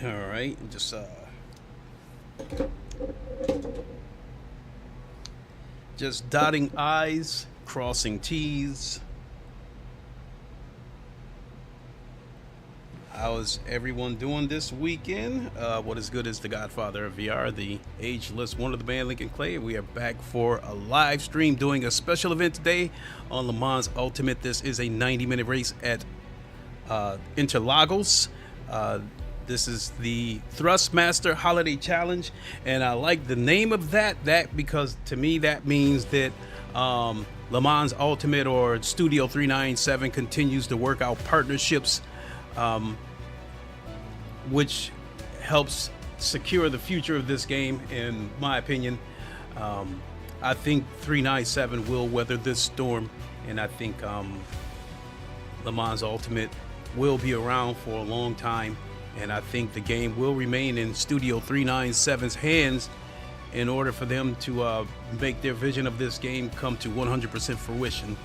All right, just dotting I's, crossing T's. How's everyone doing this weekend? What is good is the Godfather of VR, the ageless one of the band Lincoln Clay. We are back for a live stream doing a special event today on LeMans Ultimate. This is a 90-minute race at Interlagos. This is the Thrustmaster Holiday Challenge, and I like the name of that because to me that means that LeMans Ultimate or Studio 397 continues to work out partnerships, which helps secure the future of this game. In my opinion, I think 397 will weather this storm, and I think LeMans Ultimate will be around for a long time. And I think the game will remain in Studio 397's hands in order for them to make their vision of this game come to 100% fruition.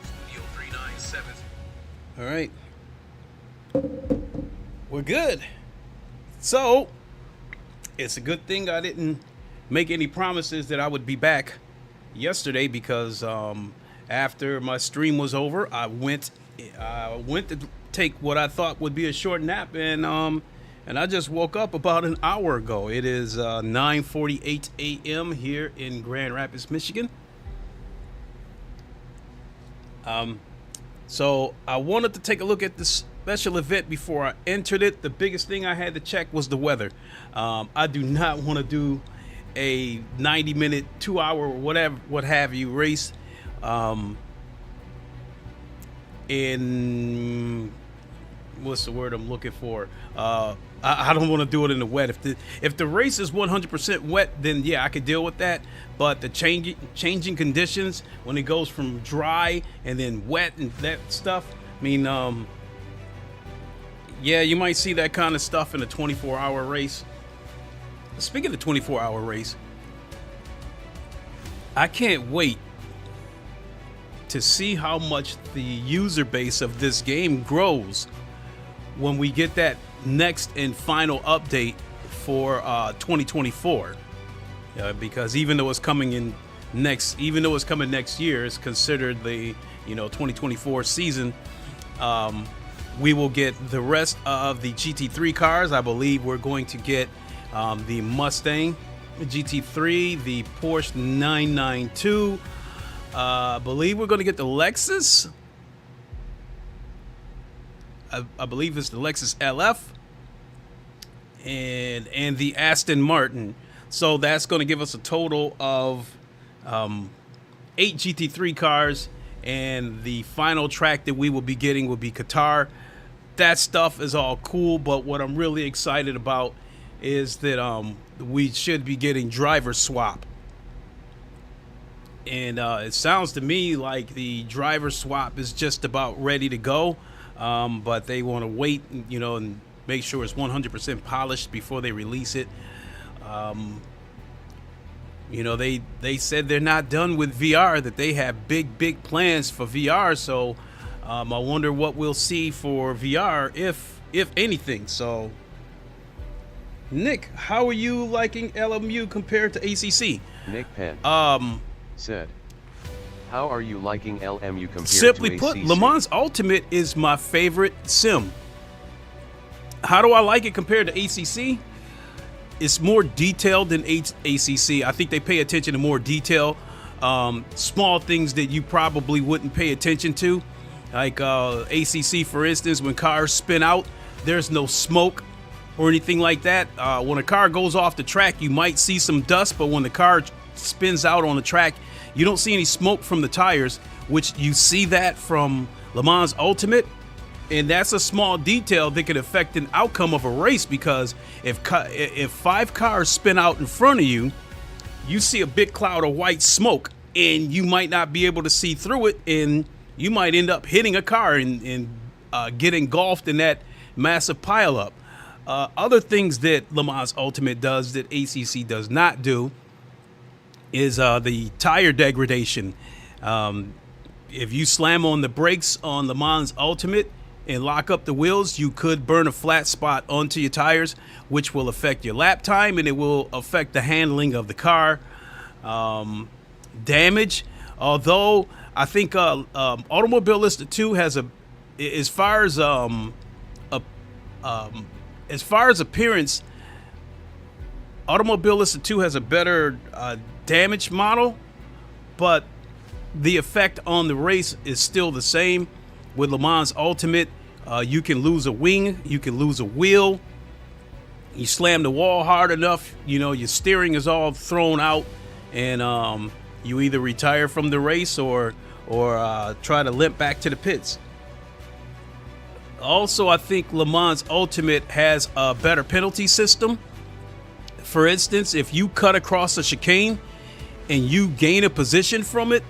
Studio 397. All right. We're good. So, it's a good thing I didn't make any promises that I would be back yesterday, because after my stream was over, I went to take what I thought would be a short nap, and I just woke up about an hour ago. It is 9:48 a.m. here in Grand Rapids, Michigan. So I wanted to take a look at this special event before I entered it. The biggest thing I had to check was the weather. I do not want to do a 90-minute, 2-hour, whatever, what have you, race in, what's the word I'm looking for? I don't want to do it in the wet. If the race is 100% wet, then yeah, I could deal with that. But the changing conditions, when it goes from dry and then wet and that stuff, I mean, yeah, you might see that kind of stuff in a 24-hour race. Speaking of the 24-hour race, I can't wait to see how much the user base of this game grows when we get that next and final update for 2024. Because even though it's coming next year, it's considered the 2024 season. We will get the rest of the GT3 cars. I believe we're going to get the Mustang GT3, the Porsche 992. I believe we're going to get the Lexus. I believe it's the Lexus LF and the Aston Martin. So that's going to give us a total of 8 GT3 cars, and the final track that we will be getting will be Qatar. That stuff is all cool, but what I'm really excited about is that we should be getting driver swap. And it sounds to me like the driver swap is just about ready to go, but they want to wait, and make sure it's 100% polished before they release it. They said they're not done with VR, that they have big plans for VR. So I wonder what we'll see for VR, if anything. So, Nick, how are you liking LMU compared to ACC? Nick Penn said, how are you liking LMU compared simply to ACC? Simply put, LeMans Ultimate is my favorite sim. How do I like it compared to ACC? It's more detailed than ACC. I think they pay attention to more detail, small things that you probably wouldn't pay attention to. Like ACC, for instance, when cars spin out, there's no smoke or anything like that. When a car goes off the track, you might see some dust, but when the car spins out on the track, you don't see any smoke from the tires, which you see that from LeMans Ultimate. And that's a small detail that could affect an outcome of a race, because if 5 cars spin out in front of you, you see a big cloud of white smoke, and you might not be able to see through it, and you might end up hitting a car and get engulfed in that massive pileup. Other things that LeMans Ultimate does that ACC does not do is the tire degradation. If you slam on the brakes on LeMans Ultimate and lock up the wheels, you could burn a flat spot onto your tires, which will affect your lap time, and it will affect the handling of the car. Damage, although I think Automobilista 2 has as far as appearance, Automobilista 2 has a better damage model, but the effect on the race is still the same. With LeMans Ultimate, you can lose a wing, you can lose a wheel. You slam the wall hard enough, you know, your steering is all thrown out, and you either retire from the race or try to limp back to the pits. Also, I think LeMans Ultimate has a better penalty system. For instance, if you cut across a chicane and you gain a position from it,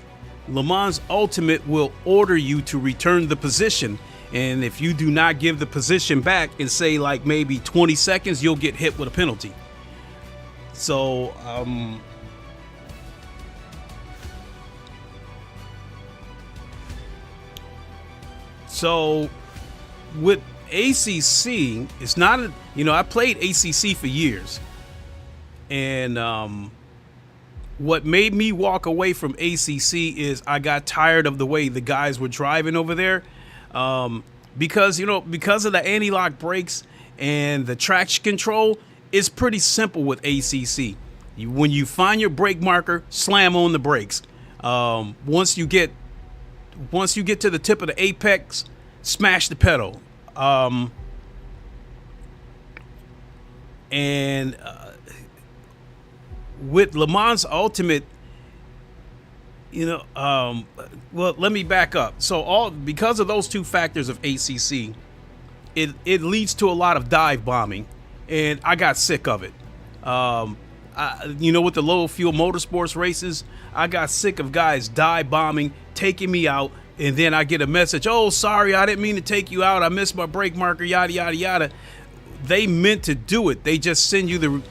LeMans Ultimate will order you to return the position. And if you do not give the position back in, say, like maybe 20 seconds, you'll get hit with a penalty. So, with ACC, it's not, I played ACC for years. And what made me walk away from ACC is I got tired of the way the guys were driving over there. Because of the anti-lock brakes and the traction control, it's pretty simple with ACC. When you find your brake marker, slam on the brakes. Once you get to the tip of the apex, smash the pedal. With LeMans Ultimate, well, let me back up. So because of those two factors of ACC, it leads to a lot of dive bombing, and I got sick of it. With the low fuel motorsports races, I got sick of guys dive bombing, taking me out, and then I get a message, "Oh, sorry, I didn't mean to take you out. I missed my brake marker, yada yada yada." They meant to do it. They just send you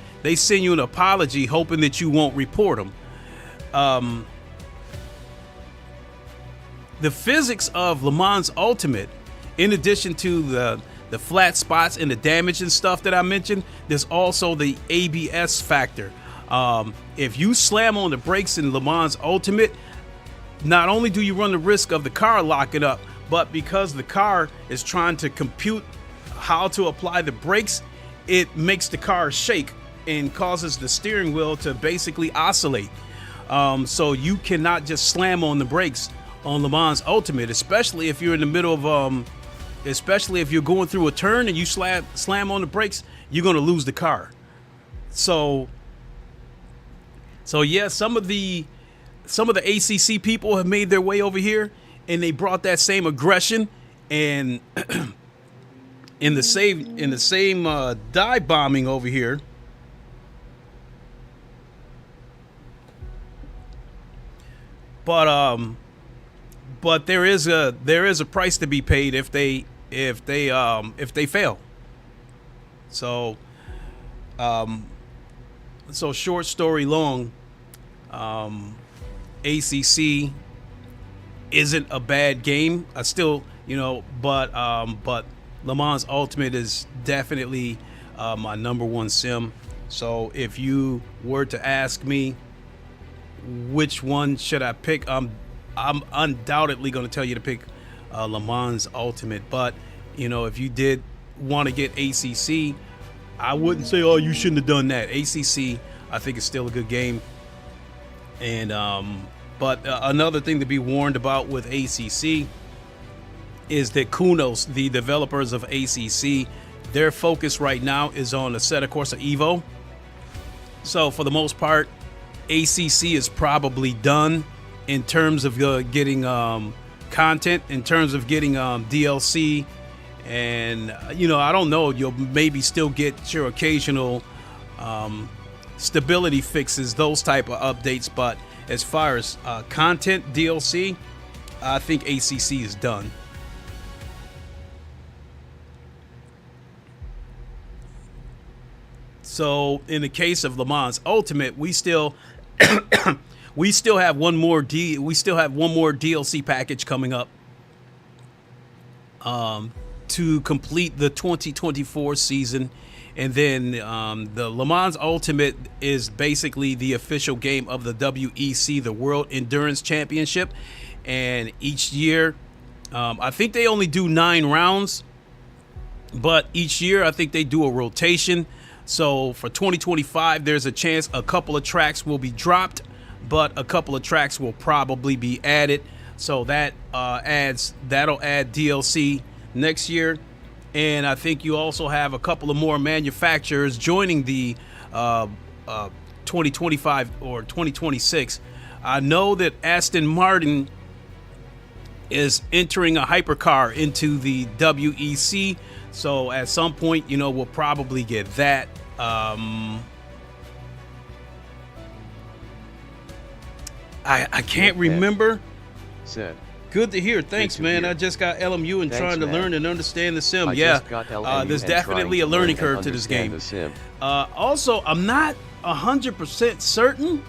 an apology, hoping that you won't report them. The physics of LeMans Ultimate, in addition to the flat spots and the damage and stuff that I mentioned, there's also the ABS factor. If you slam on the brakes in LeMans Ultimate, not only do you run the risk of the car locking up, but because the car is trying to compute how to apply the brakes, it makes the car shake and causes the steering wheel to basically oscillate. So you cannot just slam on the brakes on LeMans Ultimate, especially if you're in the middle of, especially if you're going through a turn and you slam on the brakes, you're going to lose the car. So yeah, some of the ACC people have made their way over here, and they brought that same aggression and in the same dive bombing over here. But there is a price to be paid if they fail. So short story long, ACC isn't a bad game. I still, but LeMans Ultimate is definitely my #1 sim. So if you were to ask me which one should I pick, I'm undoubtedly going to tell you to pick LeMans Ultimate. But if you did want to get ACC, I wouldn't say, oh, you shouldn't have done that. ACC, I think, is still a good game. And but another thing to be warned about with ACC is that Kunos, the developers of ACC, their focus right now is on the Assetto Corsa Evo. So for the most part, ACC is probably done in terms of getting content, in terms of getting DLC, and I don't know, you'll maybe still get your occasional stability fixes, those type of updates, but as far as content DLC, I think ACC is done. So in the case of LeMans Ultimate, we still have one more DLC package coming up to complete the 2024 season. And then the LeMans Ultimate is basically the official game of the WEC, the World Endurance Championship. And each year, I think they only do 9 rounds, but each year I think they do a rotation. So for 2025, there's a chance a couple of tracks will be dropped, but a couple of tracks will probably be added. So that'll add DLC next year. And I think you also have a couple of more manufacturers joining the 2025 or 2026. I know that Aston Martin is entering a hypercar into the WEC. So at some point, we'll probably get that. I can't remember. Said. Good to hear. Thanks, man. Hear. I just got LMU and trying to learn and understand the sim. There's definitely a learning curve to this game. Also, I'm not 100% certain,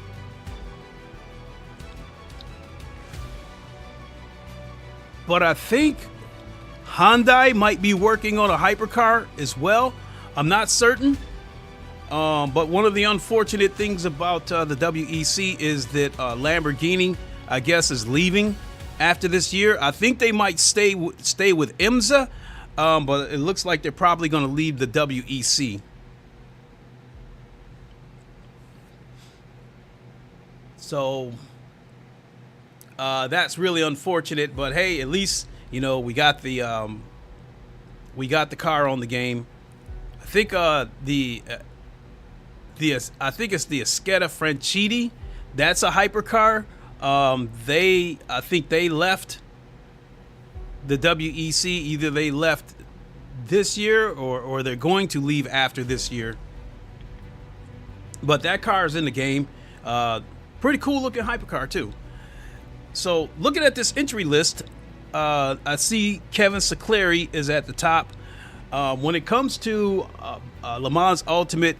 but I think Hyundai might be working on a hypercar as well. I'm not certain. But one of the unfortunate things about the WEC is that Lamborghini, I guess, is leaving after this year. I think they might stay with IMSA, but it looks like they're probably going to leave the WEC. So that's really unfortunate. But hey, at least we got the car on the game. I think I think it's the Aschetta Franchitti. That's a hypercar. I think they left the WEC. Either they left this year or they're going to leave after this year. But that car is in the game. Pretty cool looking hypercar too. So looking at this entry list, I see Kevin Secleri is at the top. When it comes to LeMans Ultimate,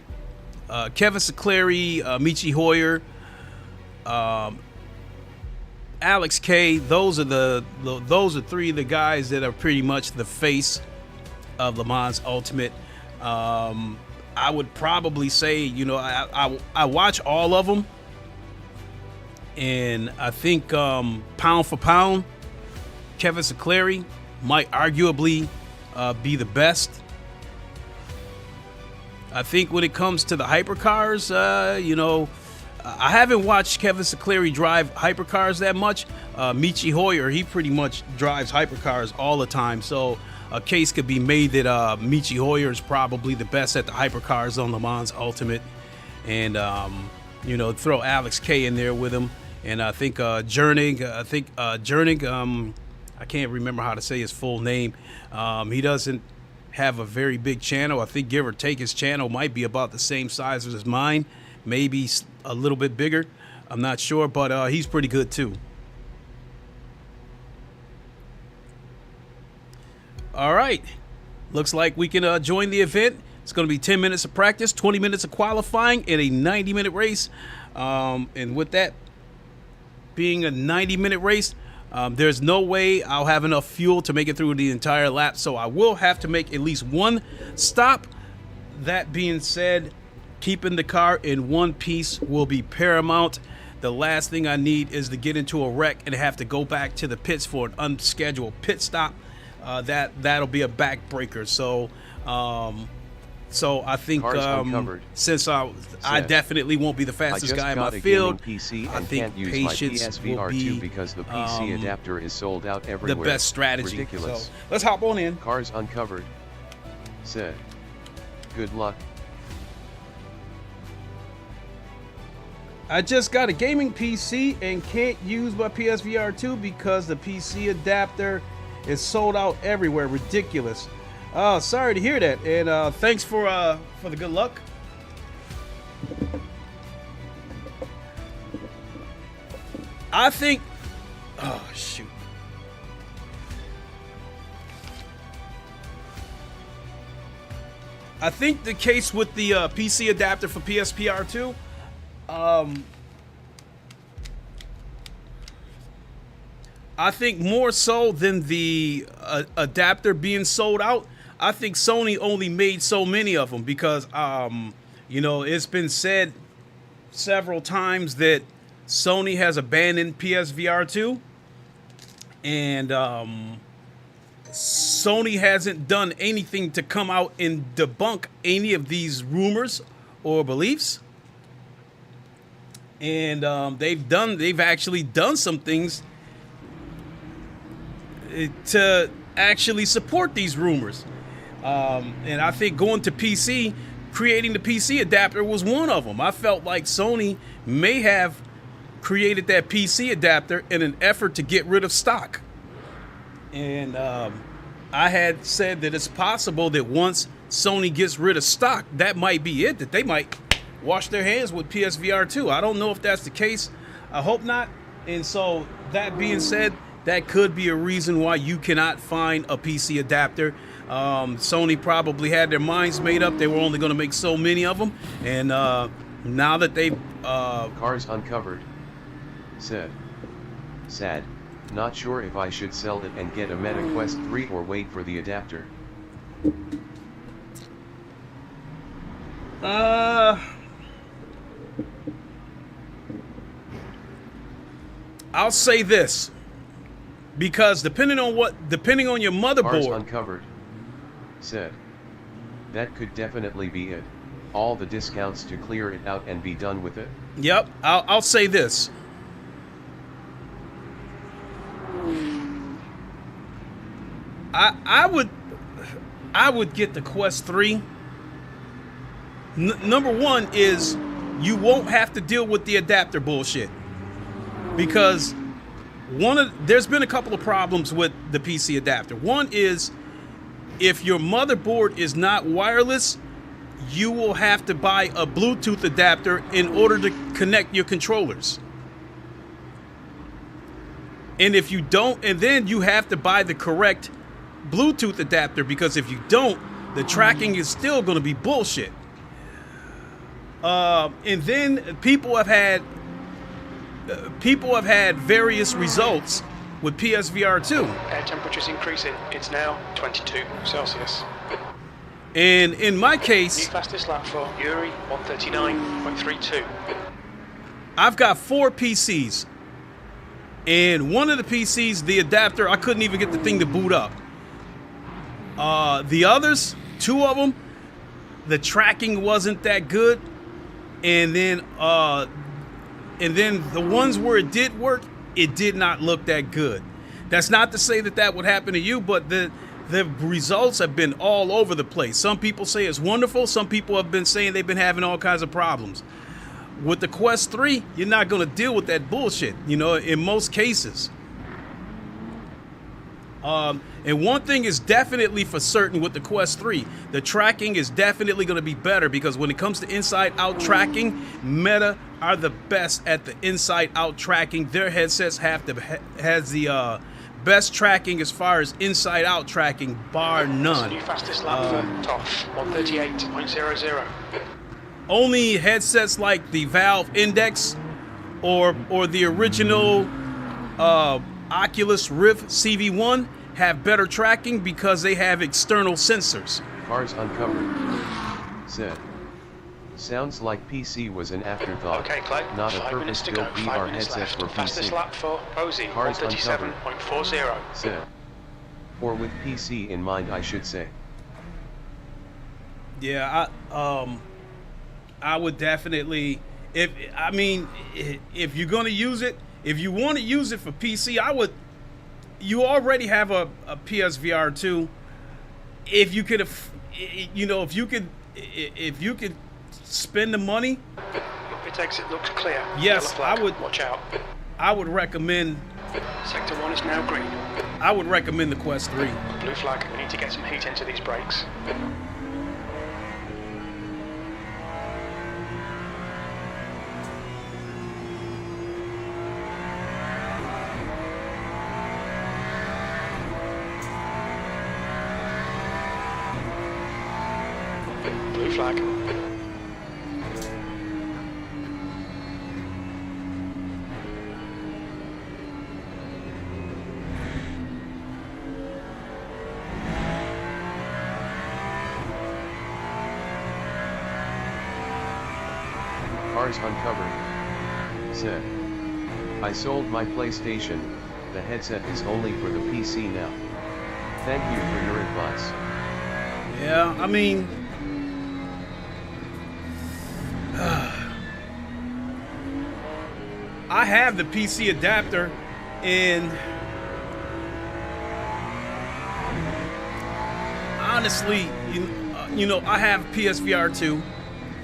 Kevin Secleri, Michi Hoyer, Alex K, those are three of the guys that are pretty much the face of LeMans Ultimate. I would probably say, I watch all of them, and I think pound for pound, Kevin Secleri might arguably be the best. I think when it comes to the hypercars, I haven't watched Kevin Secleri drive hypercars that much. Michi Hoyer, he pretty much drives hypercars all the time. So a case could be made that Michi Hoyer is probably the best at the hypercars on LeMans Ultimate. And, throw Alex K in there with him. And I think Jernig, I can't remember how to say his full name. He doesn't have a very big channel. I think give or take his channel might be about the same size as mine, maybe a little bit bigger. I'm not sure, but he's pretty good too. All right, looks like we can join the event. It's going to be 10 minutes of practice, 20 minutes of qualifying, and a 90-minute race. And with that being a 90-minute race, there's no way I'll have enough fuel to make it through the entire lap, so I will have to make at least one stop. That being said, keeping the car in one piece will be paramount. The last thing I need is to get into a wreck and have to go back to the pits for an unscheduled pit stop. That'll be a backbreaker. So So I think since I definitely won't be the fastest guy in my field, PC I think patience will be because the PC adapter is sold out everywhere. the best strategy. Ridiculous. So let's hop on in. Cars Uncovered said, "Good luck." I just got a gaming PC and can't use my PSVR 2 because the PC adapter is sold out everywhere. Ridiculous. Sorry to hear that, and thanks for the good luck. I think, oh shoot. I think the case with the PC adapter for PSVR 2, I think more so than the adapter being sold out, I think Sony only made so many of them because, you know, it's been said several times that Sony has abandoned PSVR 2, and Sony hasn't done anything to come out and debunk any of these rumors or beliefs. And they've actually done some things to actually support these rumors. And I think going to PC, creating the PC adapter was one of them. I felt like Sony may have created that PC adapter in an effort to get rid of stock. And I had said that it's possible that once Sony gets rid of stock, that might be it, that they might wash their hands with PSVR 2. I don't know if that's the case. I hope not. And so that being said, that could be a reason why you cannot find a PC adapter. Sony probably had their minds made up. They were only going to make so many of them. And now that they've... Cars Uncovered said, "Sad. Not sure if I should sell it and get a Meta Quest 3 or wait for the adapter." I'll say this, because depending on your motherboard. Cars Uncovered said, "That could definitely be it. All the discounts to clear it out and be done with it." Yep, I'll say this. I would get the Quest 3. Number one is you won't have to deal with the adapter bullshit, because there's been a couple of problems with the PC adapter. One is if your motherboard is not wireless, you will have to buy a Bluetooth adapter in order to connect your controllers. And if you don't, and then you have to buy the correct Bluetooth adapter, because if you don't, the tracking is still going to be bullshit. And then people have had various results with PSVR 2. Air temperature's increasing. It's now 22 Celsius. And in my case, new fastest lap for Yuri 139.32. I've got 4 PCs. And one of the PCs, the adapter, I couldn't even get the thing to boot up. The others, 2 of them, the tracking wasn't that good. And then the ones where it did work, it did not look that good. That's not to say that that would happen to you, but the results have been all over the place. Some people say it's wonderful. Some people have been saying they've been having all kinds of problems. With the Quest 3, you're not going to deal with that bullshit, you know, in most cases. And one thing is definitely for certain with the Quest 3, the tracking is definitely going to be better, because when it comes to inside-out tracking, Meta are the best at the inside-out tracking. Their headsets has the best tracking as far as inside-out tracking, bar none. New fastest lap for TOF 138.00. Only headsets like the Valve Index or the original Oculus Rift CV1 have better tracking because they have external sensors. Cars Uncovered said, "Sounds like PC was an afterthought, okay, Clay, not a purpose-built VR headset for fastest PC." lap for Posey 137.40 said, "Or with PC in mind, I should say." Yeah, I would definitely, if you're gonna use it, if you want to use it for PC, I would. You already have a PSVR 2. If you could, if you could spend the money. Cockpit exit looks clear. Yes, I would. Watch out. I would recommend. Sector 1 is now green. I would recommend the Quest 3. Blue flag. We need to get some heat into these brakes. Blue flag. Cars uncovered. Said. I sold my PlayStation, the headset is only for the PC now. Thank you for your advice. Yeah, I mean, I have the PC adapter, and honestly, I have PSVR 2,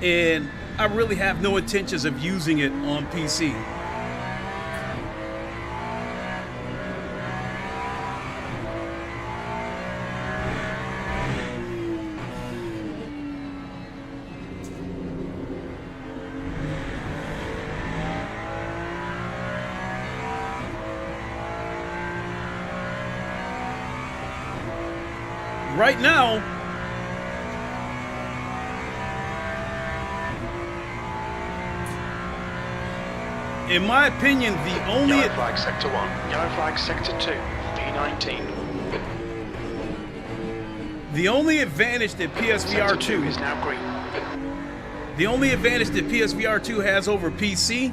and I really have no intentions of using it on PC. Right now, in my opinion, the only Yellow flag sector 1, yellow flag sector 2, P19. The only advantage that PSVR Sector 2 is now green. The only advantage that PSVR 2 has over PC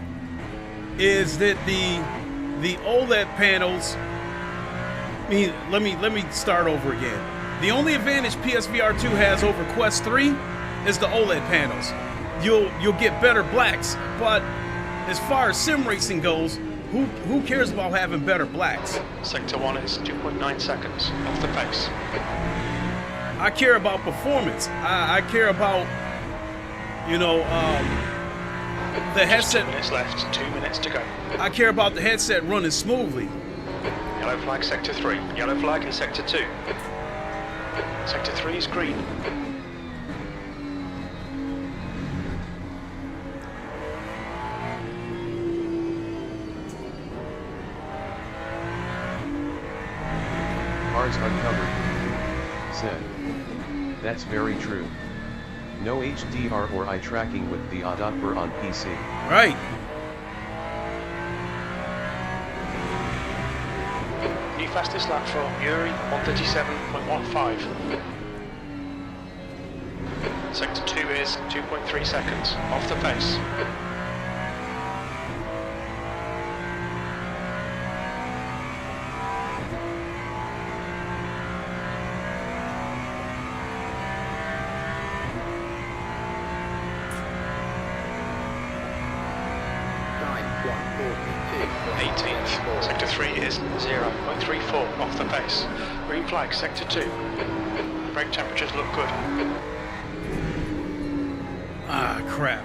is that the OLED panels. I mean, let me start over again. The only advantage PSVR 2 has over Quest 3 is the OLED panels. You'll get better blacks, but as far as sim racing goes, who cares about having better blacks? Sector 1 is 2.9 seconds off the pace. I care about performance. I care about, the headset. 2 minutes left, 2 minutes to go. I care about the headset running smoothly. Yellow flag sector 3, yellow flag in sector 2. Sector 3 is green. Cars uncovered. Said. That's very true. No HDR or eye tracking with the adapter on PC. Right. New fastest lap for Yuri, 137.15. Sector 2 is 2.3 seconds off the pace. Sector 3 is 0.34 off the pace. Green flag, sector 2. The brake temperatures look good. Ah, crap.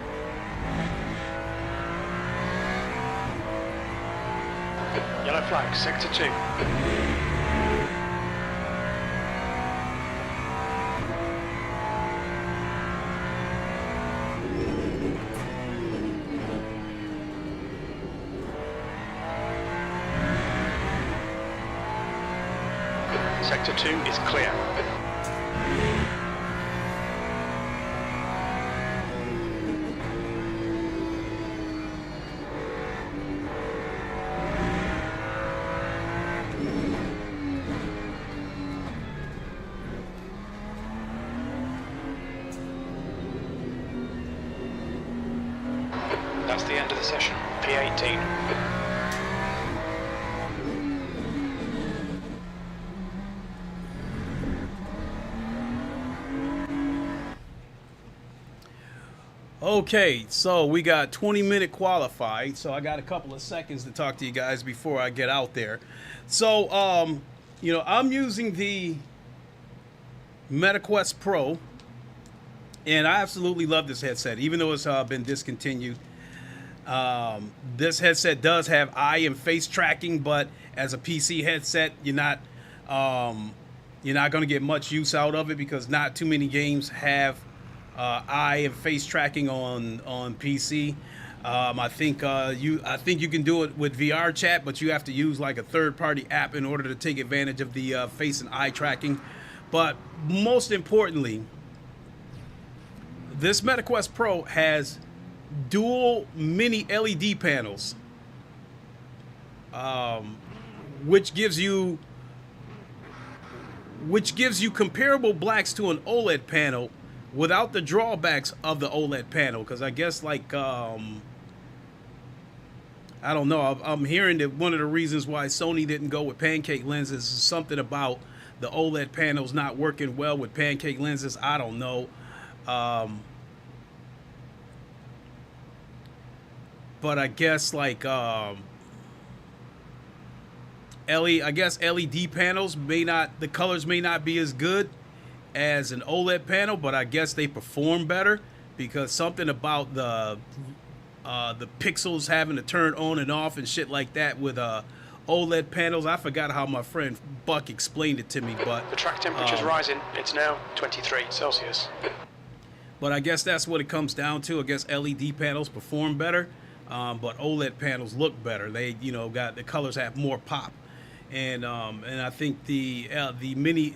Yellow flag, sector 2. Sector 2 is clear. That's the end of the session. P18. Okay, so we got 20-minute qualified, so I got a couple of seconds to talk to you guys before I get out there. So, you know, I'm using the MetaQuest Pro, and I absolutely love this headset, even though it's been discontinued. This headset does have eye and face tracking, but as a PC headset, you're not going to get much use out of it because not too many games have eye and face tracking on PC. I think you can do it with VR chat, but you have to use like a third-party app in order to take advantage of the face and eye tracking. But most importantly, this MetaQuest Pro has dual mini LED panels, which gives you comparable blacks to an OLED panel without the drawbacks of the OLED panel. Because I guess, like, I don't know, I'm hearing that one of the reasons why Sony didn't go with pancake lenses is something about the OLED panels not working well with pancake lenses. I don't know. But I guess, like, I guess LED panels the colors may not be as good as an OLED panel, but I guess they perform better because something about the pixels having to turn on and off and shit like that with OLED panels. I forgot how my friend Buck explained it to me, but the track temperature's rising. It's now 23 Celsius. But I guess that's what it comes down to. I guess LED panels perform better, but OLED panels look better. They, you know, got the colors have more pop. And I think the mini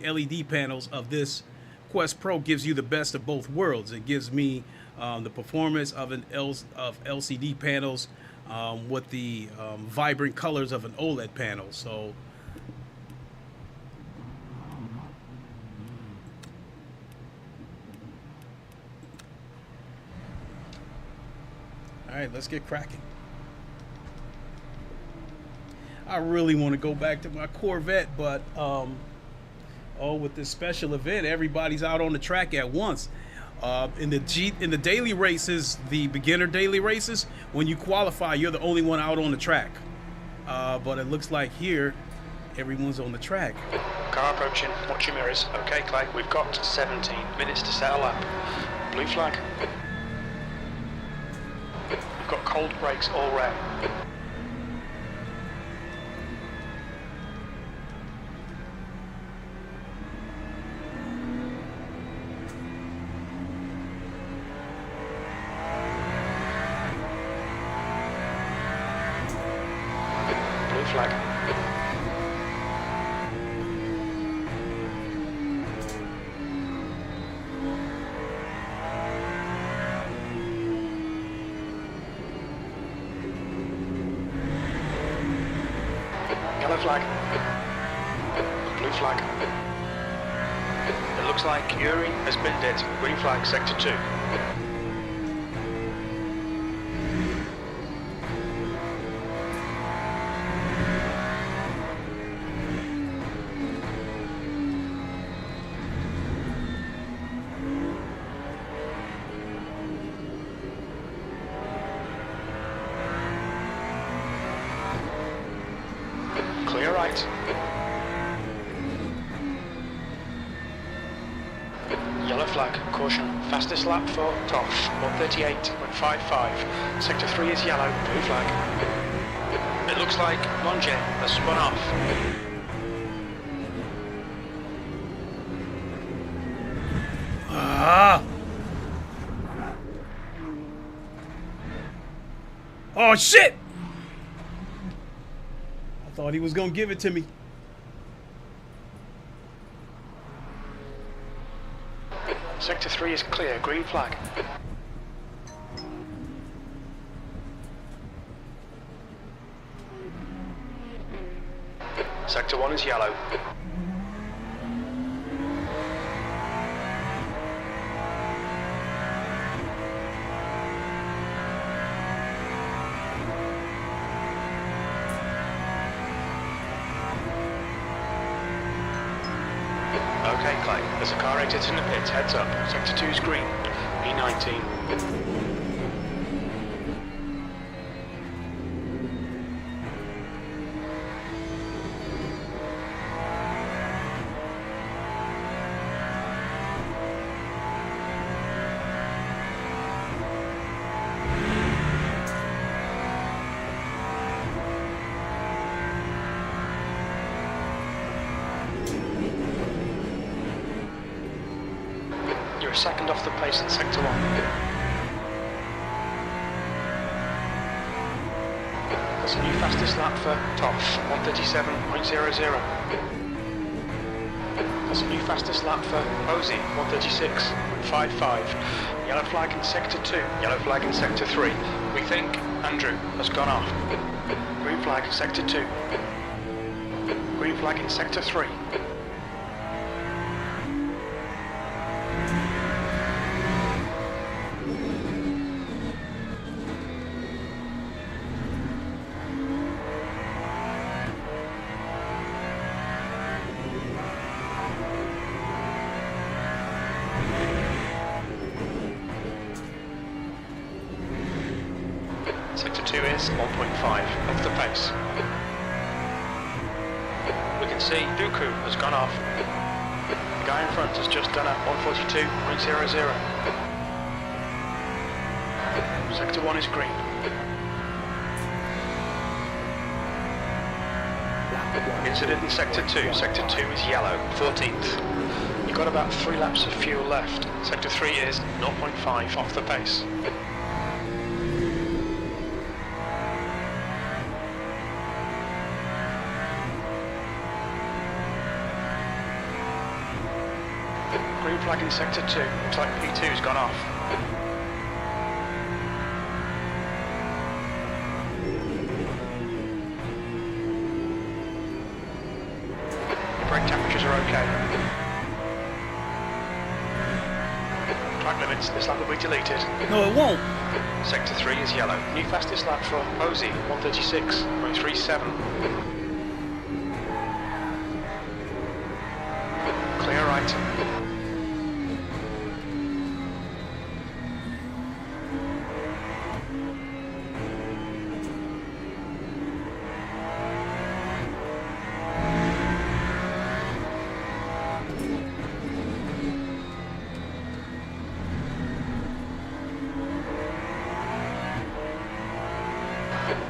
LED panels of this Quest Pro gives you the best of both worlds. It gives me the performance of LCD panels with the vibrant colors of an OLED panel. So all right, let's get cracking. I really want to go back to my Corvette, but with this special event, everybody's out on the track at once. In the daily races, the beginner daily races, when you qualify, you're the only one out on the track. But it looks like here, everyone's on the track. Car approaching. Watch your mirrors. Okay, Clay. We've got 17 minutes to set a lap. Blue flag. We've got cold brakes all round. Flag. Yellow flag. Blue flag. It looks like Yuri has been dead. Green flag, sector 2. Clear right. Yellow flag, caution, fastest lap for Toff, 138.55. Sector 3 is yellow, blue flag. It looks like Monge has spun off. Oh shit! I thought he was gonna give it to me. Sector 3 is clear, green flag. Sector 1 is yellow. Okay, Clay, there's a car exit in the pits, heads up. Sector 2 is green. E19. You're a second off the pace in Sector 1. That's a new fastest lap for Toff, 137.00. That's a new fastest lap for Posey, 136.55. Yellow flag in Sector 2, yellow flag in Sector 3. We think Andrew has gone off. Green flag in Sector 2. Green flag in Sector 3. Sector 2 is 1.5 off the pace. We can see Dooku has gone off. The guy in front has just done a 142.00. Sector 1 is green. Incident in Sector 2. Sector 2 is yellow, 14th. You've got about 3 laps of fuel left. Sector 3 is 0.5 off the pace. Green flag in Sector 2. Looks like P2's gone off. Your brake temperatures are okay. Track limits, this lap will be deleted. No, it won't. Sector 3 is yellow. New fastest lap for Posey, 136.37. Clear right.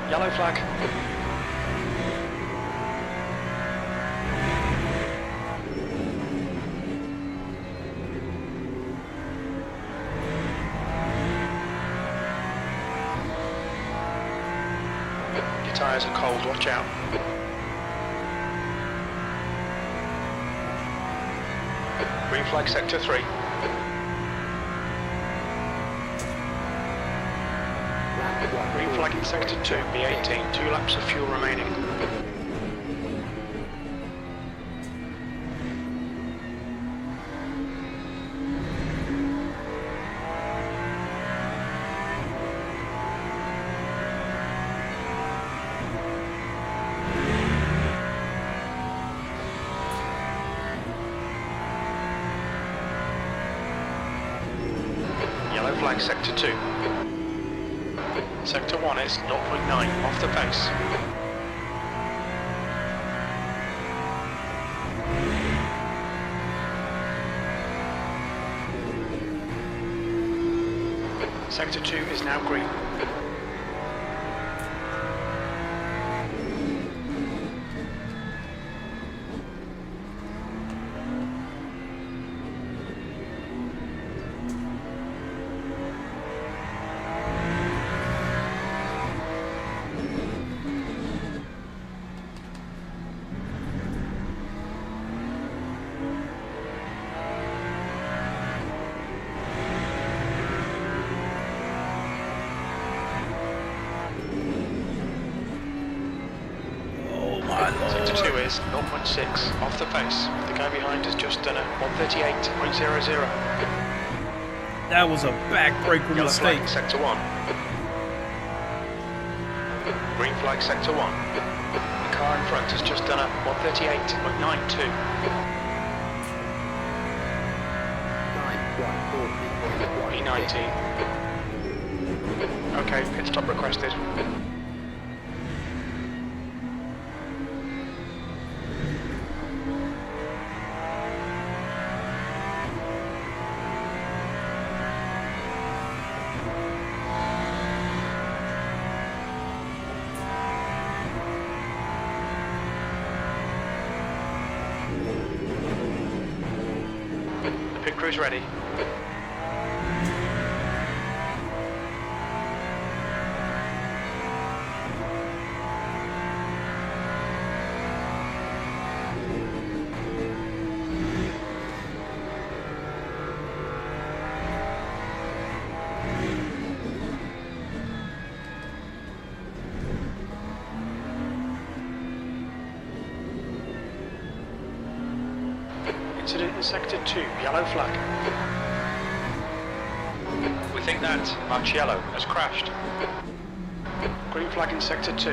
Yellow flag. Your tyres are cold, watch out. Green flag Sector 3. Green flag in Sector 2, B18, 2 laps of fuel remaining. Yellow flag Sector 2. Sector 1 is 0.9 off the pace. Sector 2 is now green. Sector 2 is 0.6 off the pace. The guy behind has just done a 138.00. That was a backbreaker Yellow mistake. flag Sector 1. Green flag Sector 1. The car in front has just done a 138.92. 9-1. E19. Okay, pit stop requested. Pit crew's ready. Incident in Sector 2, yellow flag. We think that March Yellow has crashed. Green flag in Sector 2.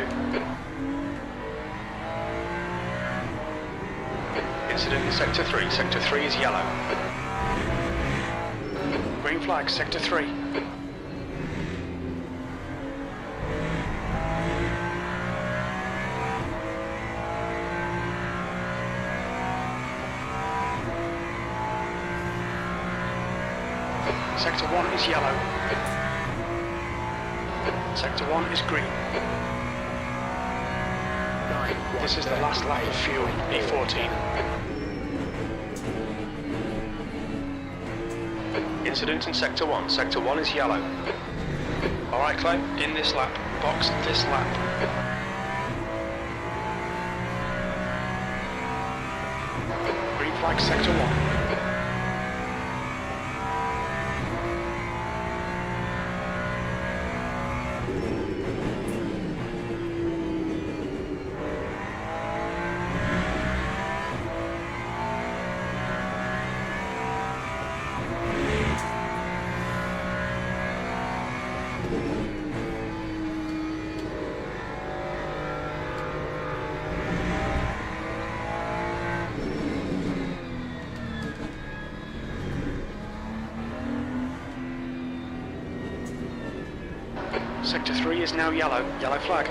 Incident in Sector 3, Sector 3 is yellow. Green flag, Sector 3. Sector 1 is yellow. Sector 1 is green. This is the last lap of fuel, E14. Incident in Sector 1. Sector 1 is yellow. Alright Clay, in this lap, box this lap. Green flag, Sector 1. Sector 3 is now yellow, yellow flag.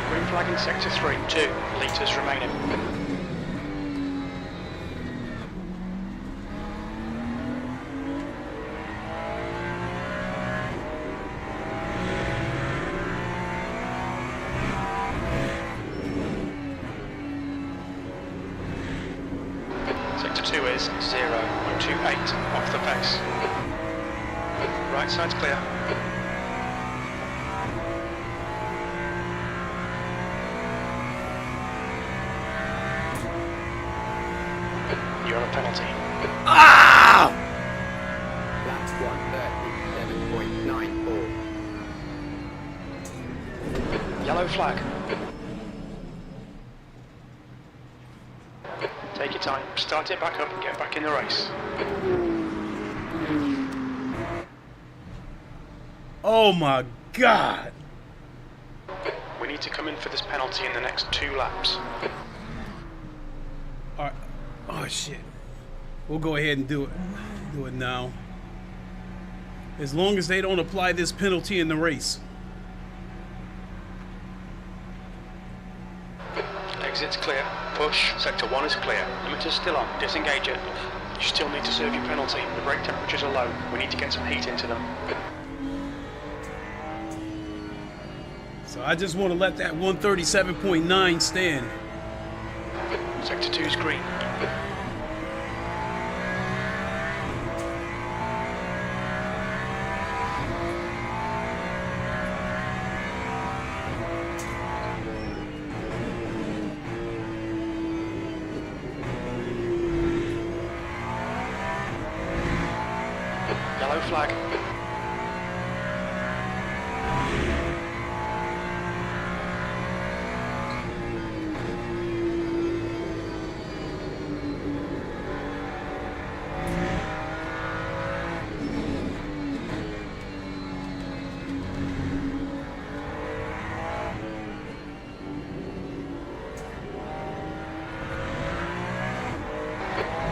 Green flag in Sector 3, 2 litres remaining. Sector 2 is 0.28 off the pace. Right side's clear. You're on a penalty. Ah! That's 137.94. Yellow flag. Take your time, start it back up and get back in the race. Oh my God! We need to come in for this penalty in the next 2 laps. Alright. Oh shit. We'll go ahead and do it. Do it now. As long as they don't apply this penalty in the race. Exit's clear. Push. Sector 1 is clear. Limiter's still on. Disengage it. You still need to serve your penalty. The brake temperatures are low. We need to get some heat into them. So I just want to let that 137.9 stand. Sector 2 is green. Yellow flag.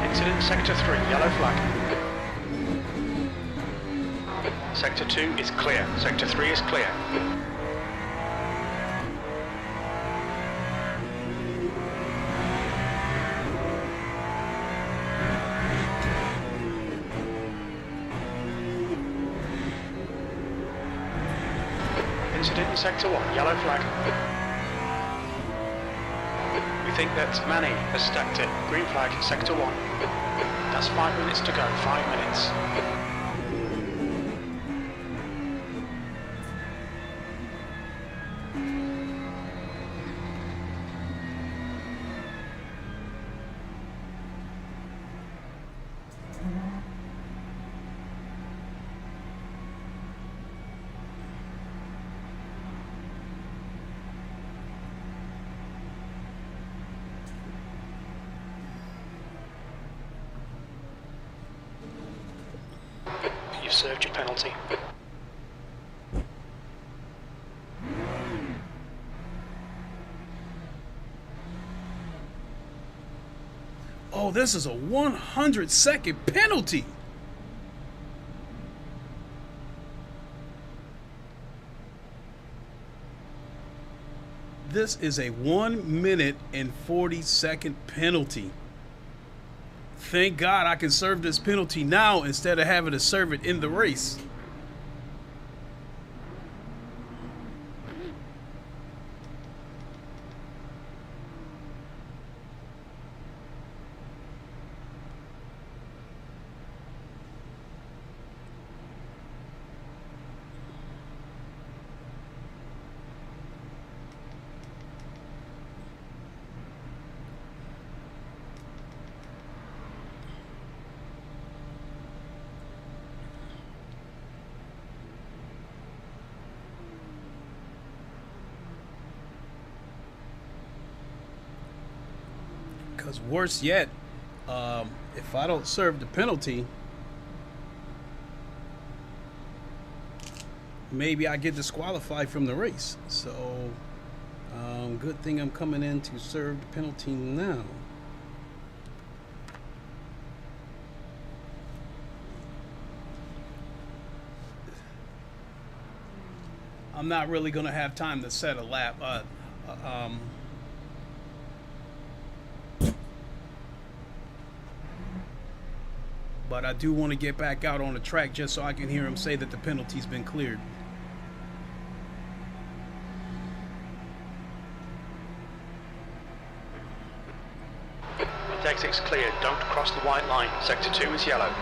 Incident Sector 3, yellow flag. Sector 2 is clear. Sector 3 is clear. Incident in Sector 1, yellow flag. We think that Manny has stacked it. Green flag, Sector 1. That's 5 minutes to go, 5 minutes. You've served your penalty. Oh, this is a 100-second penalty. This is a 1 minute and 40-second penalty. Thank God I can serve this penalty now instead of having to serve it in the race. Because worse yet, if I don't serve the penalty, maybe I get disqualified from the race. So, good thing I'm coming in to serve the penalty now. I'm not really going to have time to set a lap. But I do want to get back out on the track just so I can hear him say that the penalty's been cleared. The exit's cleared. Don't cross the white line. Sector 2 is yellow.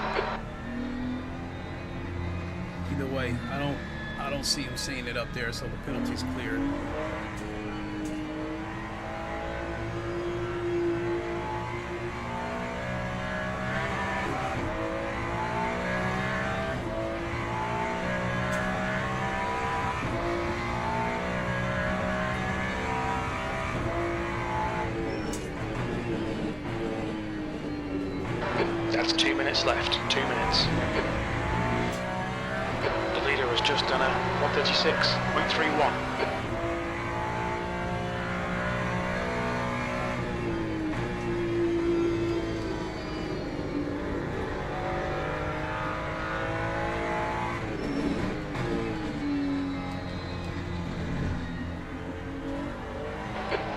Either way, I don't see him saying it up there, so the penalty's cleared. That's 2 minutes left. 2 minutes. The leader has just done a 136.31.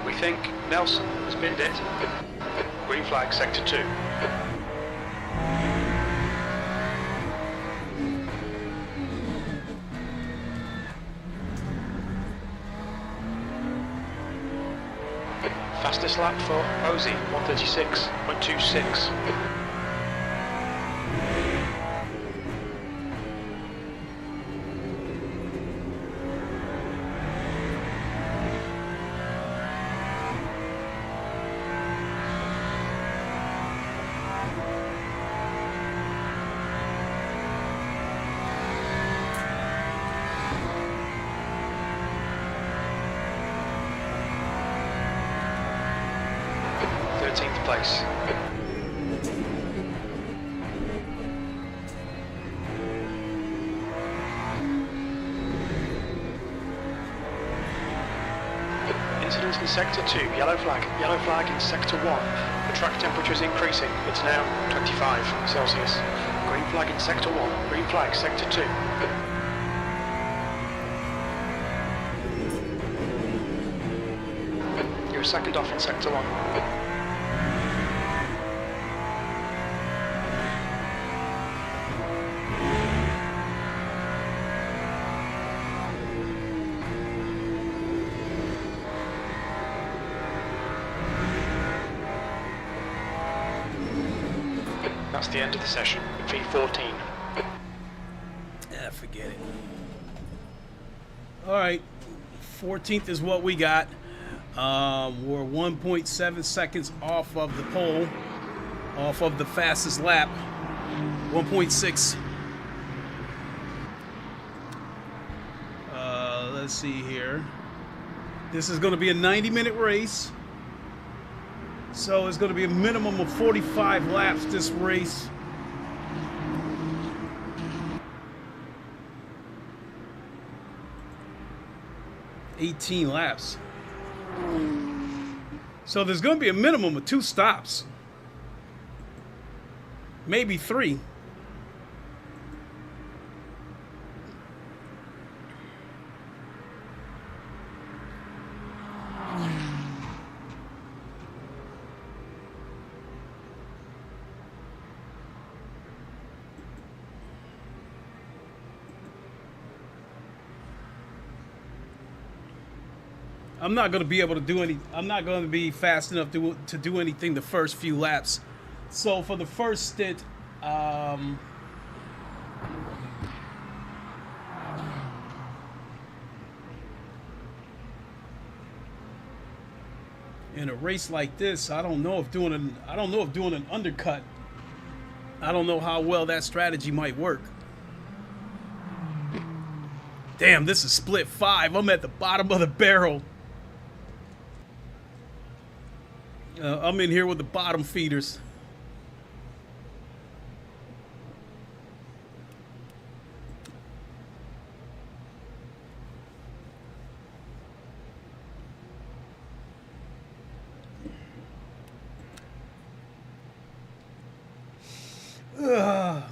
We think Nelson has binned it. Green flag, Sector 2. Fastest lap for Ozzy, 136.26. Place. Incidents in Sector 2, yellow flag in Sector 1. The track temperature is increasing, it's now 25 Celsius. Green flag in Sector 1, green flag Sector 2. You're a second off in sector 1. That's the end of the session. V14. Yeah, forget it. All right, 14th is what we got. We're 1.7 seconds off of the pole, off of the fastest lap. 1.6. Let's see here. This is going to be a 90-minute race. So it's going to be a minimum of 45 laps this race. $18 laps. So there's going to be a minimum of 2 stops. Maybe 3. I'm not going to be able to do any. I'm not going to be fast enough to do anything the first few laps. So for the first stint, in a race like this, I don't know if doing an undercut. I don't know how well that strategy might work. Damn, this is split 5. I'm at the bottom of the barrel. I'm in here with the bottom feeders. Ugh.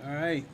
All right.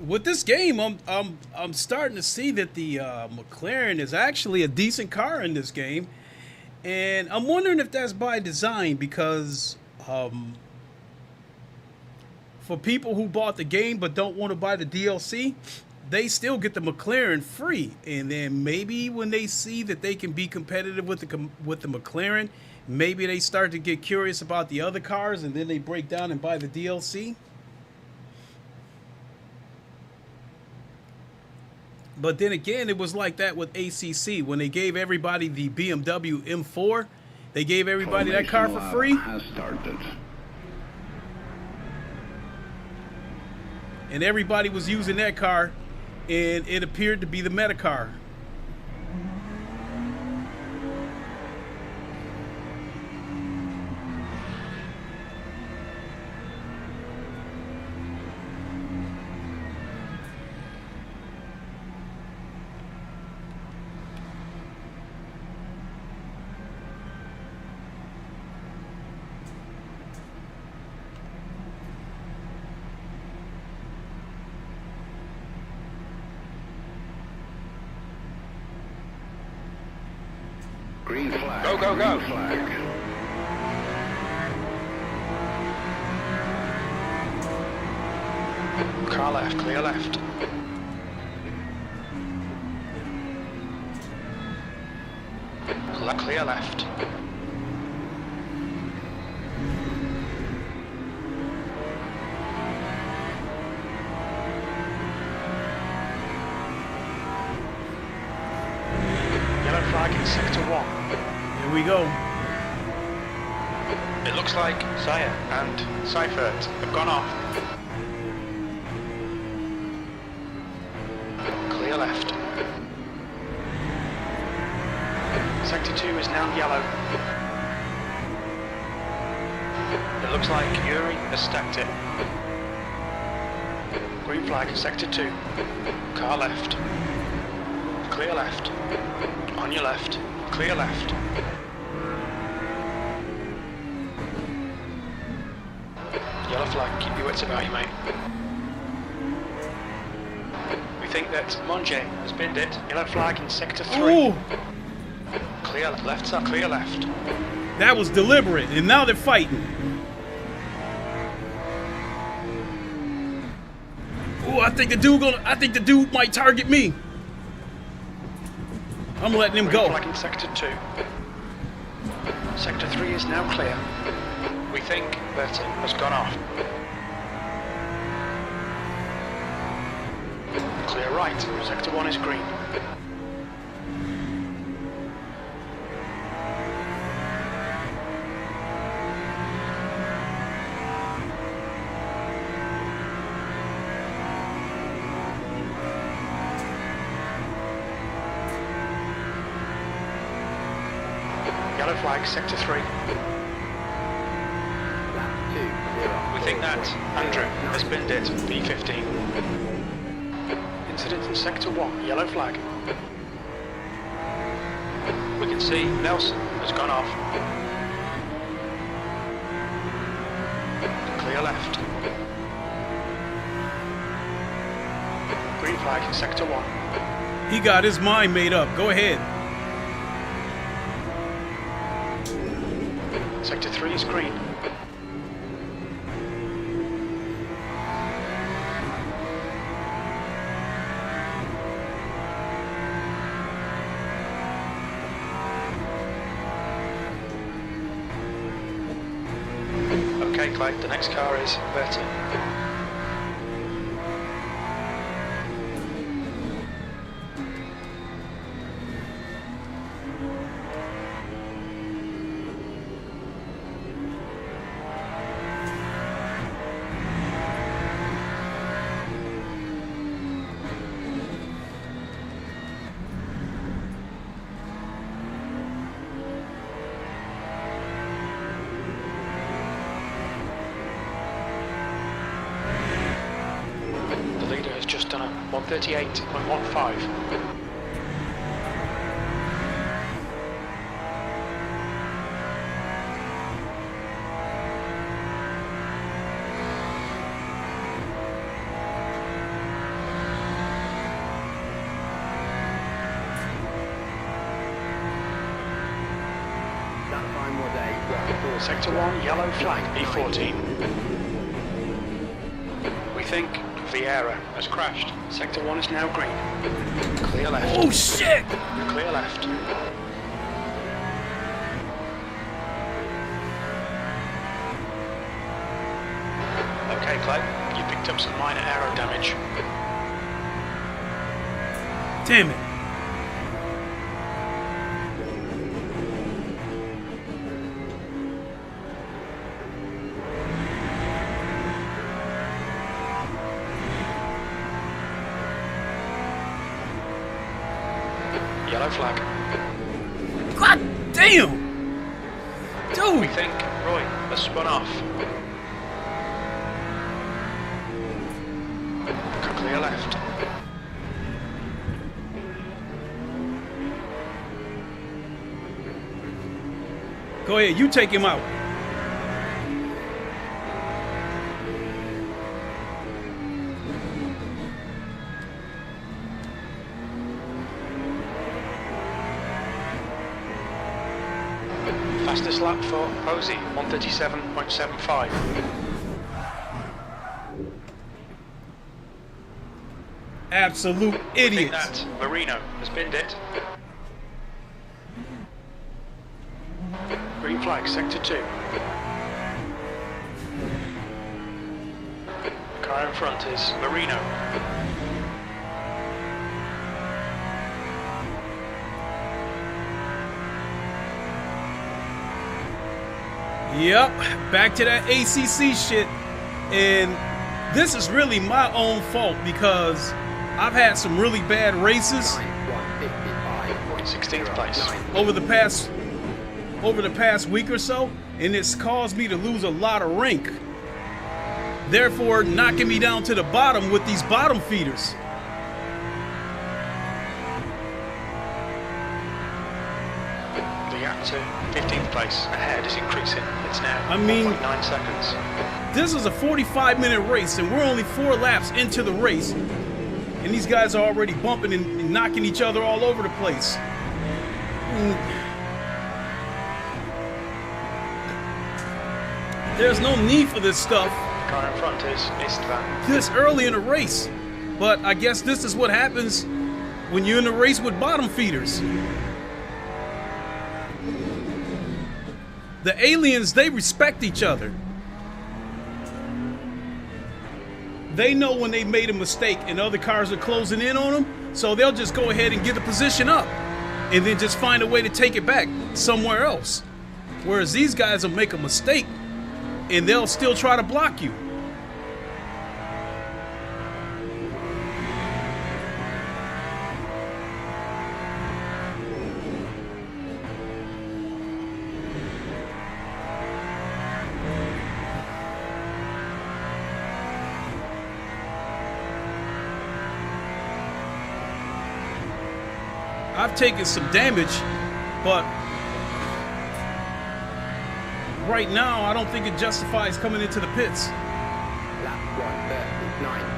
With this game, I'm starting to see that the McLaren is actually a decent car in this game, and I'm wondering if that's by design, because for people who bought the game but don't want to buy the DLC, they still get the McLaren free. And then maybe when they see that they can be competitive with the McLaren, maybe they start to get curious about the other cars, and then they break down and buy the DLC. But then again, it was like that with ACC. When they gave everybody the BMW M4, they gave everybody that car for free. And everybody was using that car, and it appeared to be the meta car. Green flag. Go, go, go. Green flag. Car left, clear left. Clear left. Here we go. It looks like Zaya and Seifert have gone off. Clear left. Sector 2 is now yellow. It looks like Yuri has stacked it. Green flag, Sector 2. Car left. Clear left. On your left. Clear left. Yellow flag, keep your wits about you, mate. We think that Monge has binned it. Yellow flag in Sector 3. Ooh, Clear left, sir. Clear left. that was deliberate, and now they're fighting. Ooh, I think the dude might target me. I'm letting him Green go. flag in Sector 2. Sector 3 is now clear. We think that it has gone off. Clear right. Sector 1 is green. Yellow flag, Sector 3. We think that Andrew has binned it, B15. Incident in Sector 1, yellow flag. We can see Nelson has gone off. Clear left. Green flag in Sector 1. He got his mind made up. Go ahead. Sector 3 is green. Okay, Clyde, the next car is Bertie. Just done a 138.15. Sector 1, yellow flag, B14. We think Vieira has crashed. Sector 1 is now green. Clear left. Oh shit! Clear left. Okay, Clay, you picked up some minor aero damage. Damn it. Yellow flag. God damn! We Dude! think Roy has spun off. Clear left. Go ahead, you take him out. Fastest lap for Posey, 137.75. Absolute We think idiots. that Marino has binned it. Green flag, Sector 2. Car in front is Marino. Yep, back to that ACC shit. And this is really my own fault because I've had some really bad races 16th place. over the past week or so, and it's caused me to lose a lot of rank. Therefore, knocking me down to the bottom with these bottom feeders. The gap to 15th place ahead is increasing. It's now I mean, 1.9 seconds. This is a 45-minute race, and we're only 4 laps into the race, and these guys are already bumping and knocking each other all over the place. There's no need for this stuff The car in front is Istvan. this early in the race, but I guess this is what happens when you're in a race with bottom feeders. The aliens, they respect each other. They know when they made a mistake and other cars are closing in on them, so they'll just go ahead and get the position up and then just find a way to take it back somewhere else. Whereas these guys will make a mistake and they'll still try to block you. I've taken some damage, but right now I don't think it justifies coming into the pits. Lap 1:39.80.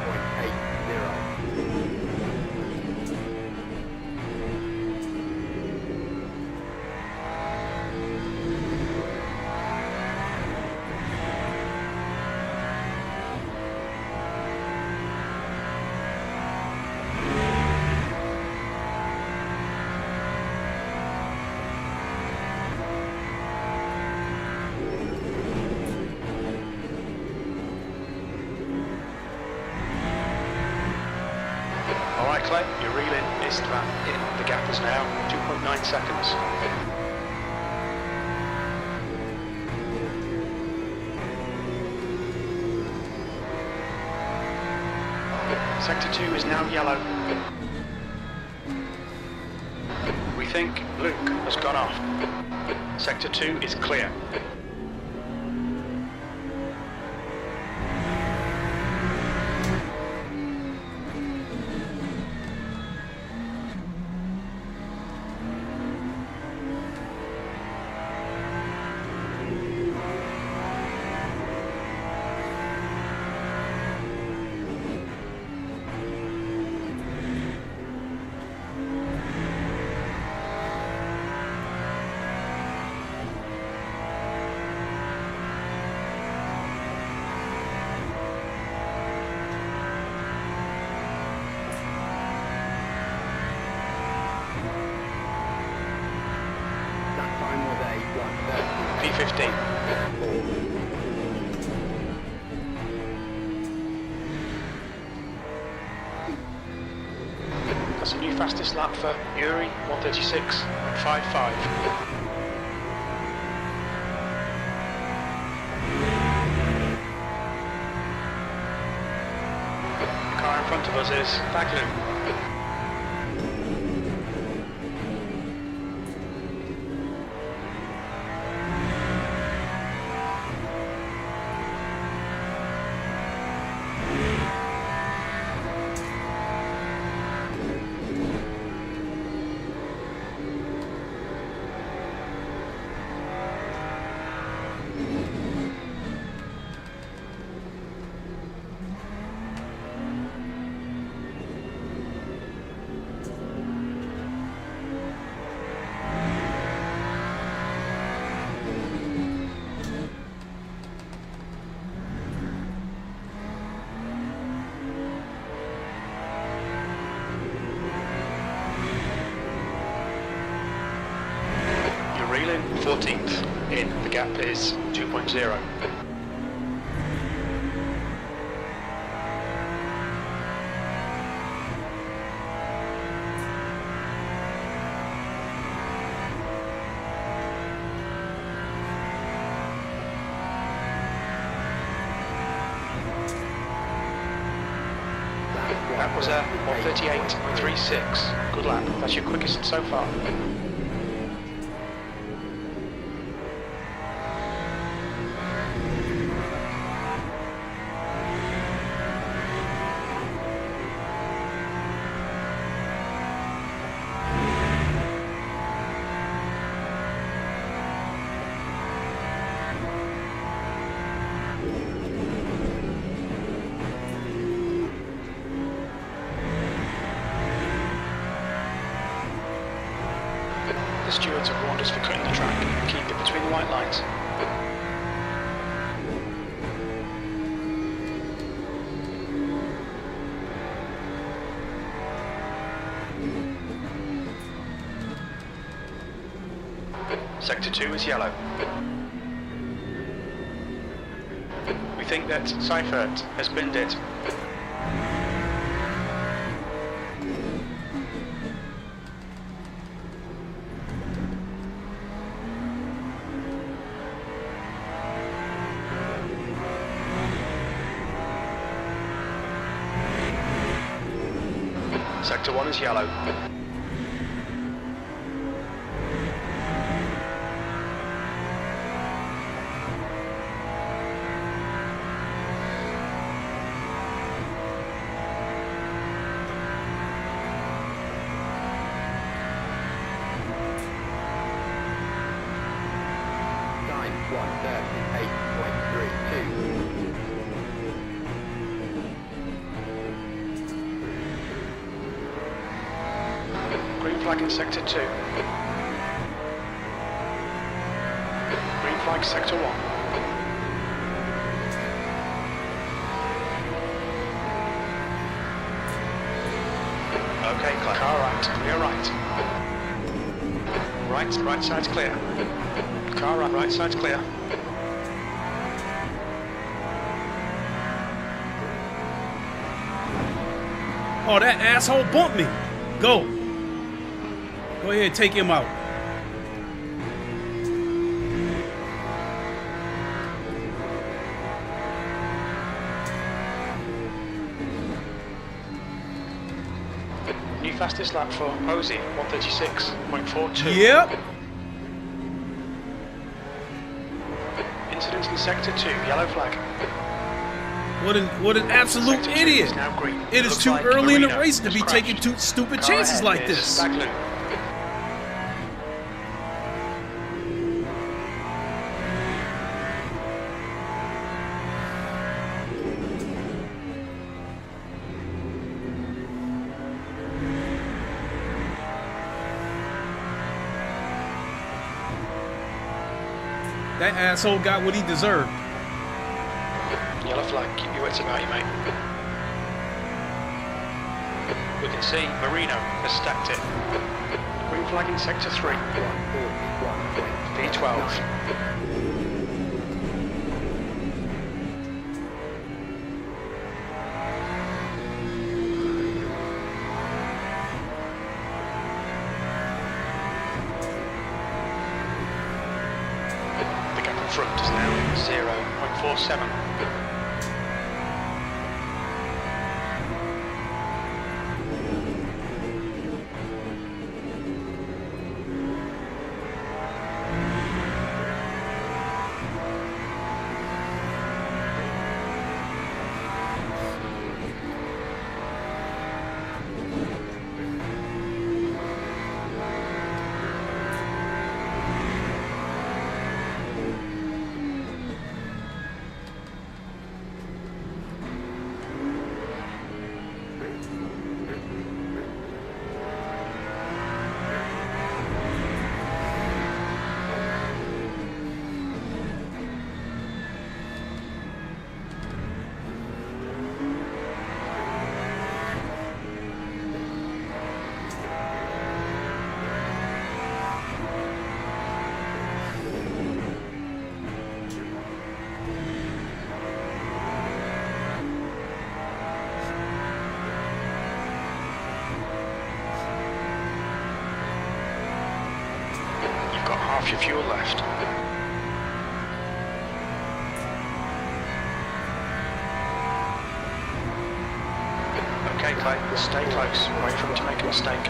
All right, Clay, you're reeling Istvan in. The gap is now 2.9 seconds. Sector 2 is now yellow. We think Luke has gone off. Sector 2 is clear. That time was a 1:30. P15. That's a new fastest lap for Yuri, 1:36.55. The car in front of us is Baglu. Reeling 14th in. The gap is 2.0. That was a 1:38.36. Good lap. That's your quickest so far. The stewards have warned us for cutting the track. Keep it between the white lines. Sector 2 is yellow. We think that Seifert has binned it. Sector 1 is yellow. Time 1:38.32. Green flag in Sector 2. Green flag Sector 1. Okay, car right, clear right. Right side's clear. Car right side's clear. Oh, that asshole bumped me. Go. Go ahead, take him out. New fastest lap for Posey, 1:36.42. Yep. Incident in Sector 2, yellow flag. What an absolute Sector 2 idiot. is now green. It is Looks too like early in the Marino race to has be crashed. taking two stupid Car chances ahead like is this. Staglu. That asshole got what he deserved. Yellow flag, keep your wits about you, mate. We can see Marino has stacked it. Green flag in Sector 3. 1:41.9. V12. The gap in front is now 0.47. Half your fuel left. Okay, Clay, stay close. Wait for him to make a mistake.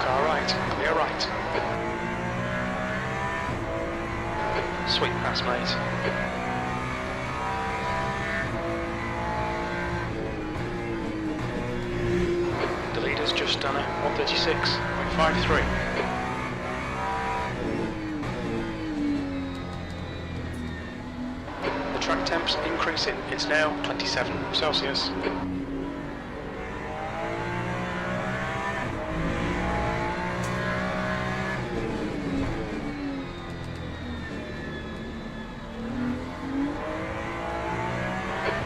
Car right, clear right. Sweet pass, mate. The leader's just done a 136.53. The track temp's increasing. It's now 27 Celsius.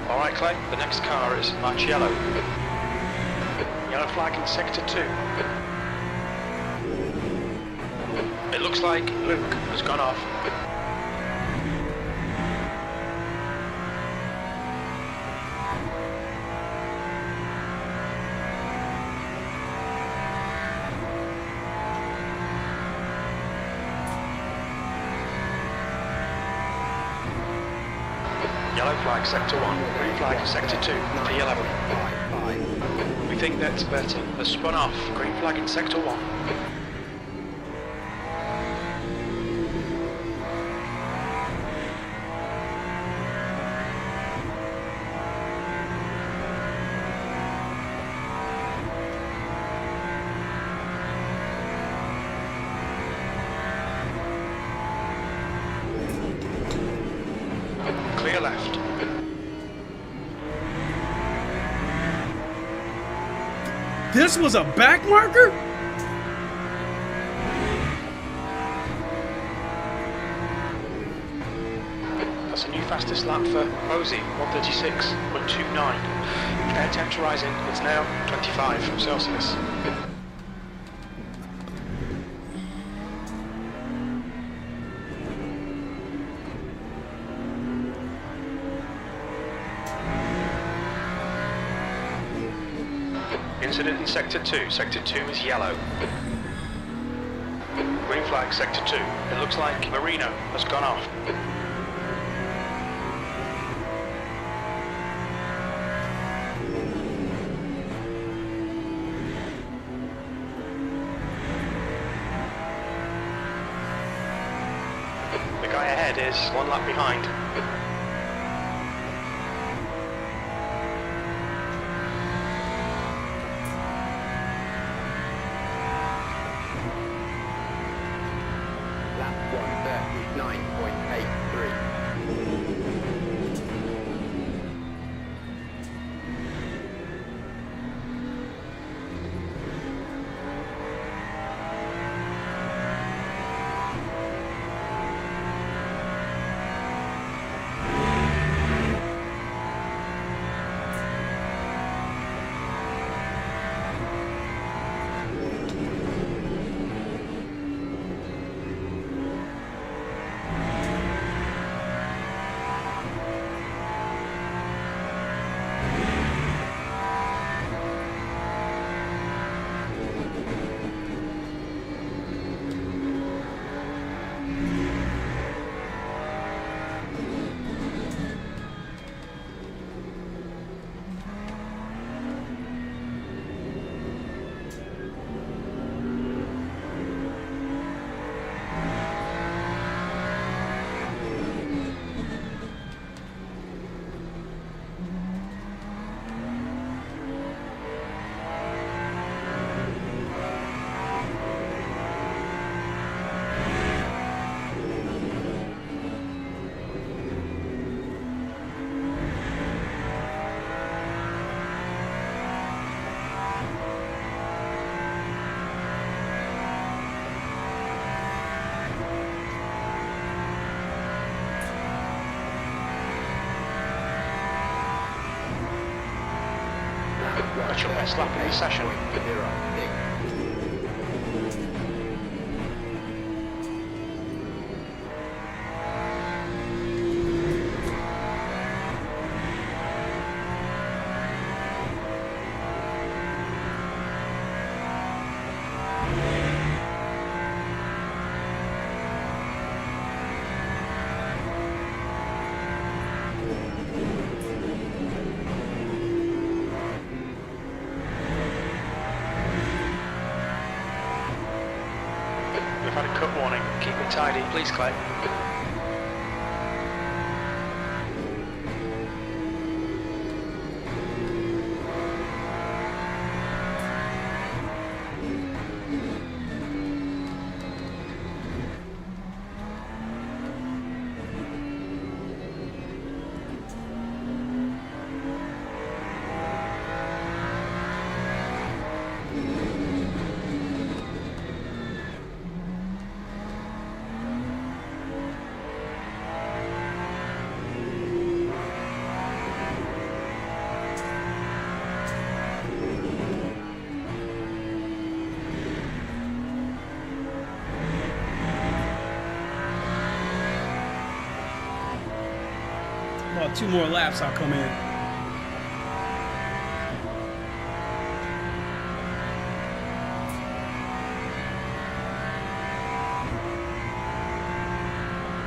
Alright, Clay, the next car is much yellow. Yellow flag in sector 2. It looks like Luke has gone off. Yellow flag sector 1, green flag sector 2, P11. We think that's better. Has spun off, green flag in sector 1. Clear left. This was a back marker? That's a new fastest lap for Rosie, 136.29. Air temp's rising, it's now 25 Celsius. Incident in sector 2. Sector 2 is yellow. Green flag sector 2. It looks like Marino has gone off. The guy ahead is one lap behind. Lap 139.83. official best lap in the session. 0.06. We've had a cut warning. Keep it tidy, please, Clay. About 2 more laps, I'll come in.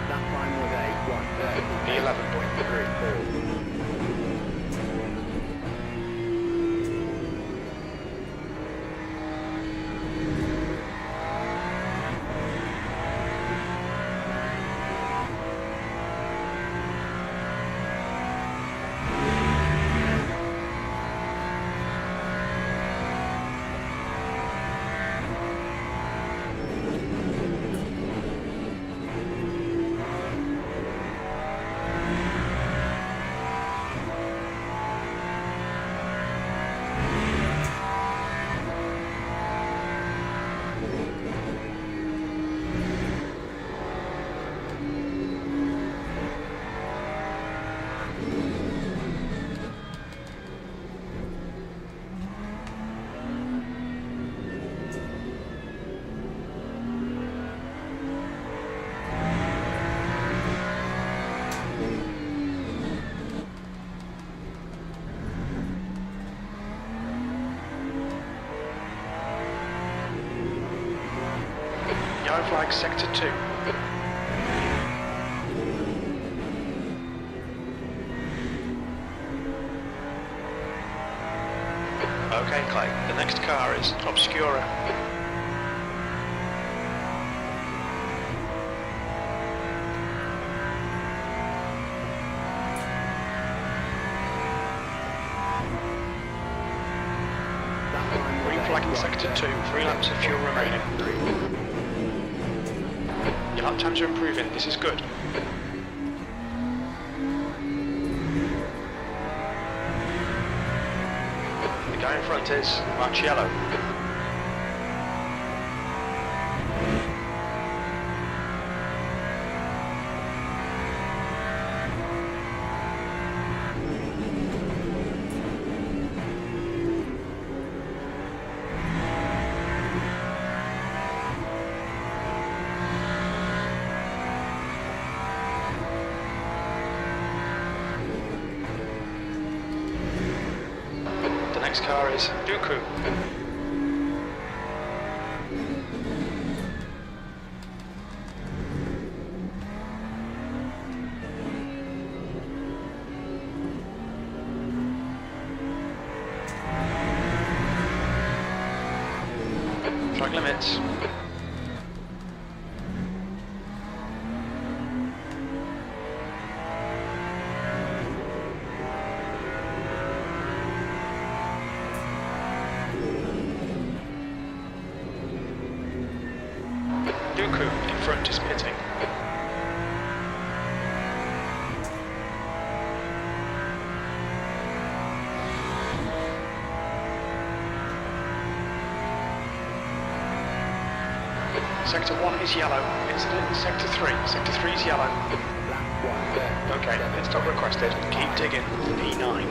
That time was a 1:11.34. Yellow flag sector 2. Okay, Clay, the next car is Obscura. Green flag in sector 2, 3 laps of fuel remaining. Your lap times are improving, this is good. The guy in front is Marciello. The next car is Dooku. Track limits. Dooku in front is pitting. Sector 1 is yellow. Incident in Sector 3. Sector 3 is yellow. Okay, pit stop requested. Keep digging. P9.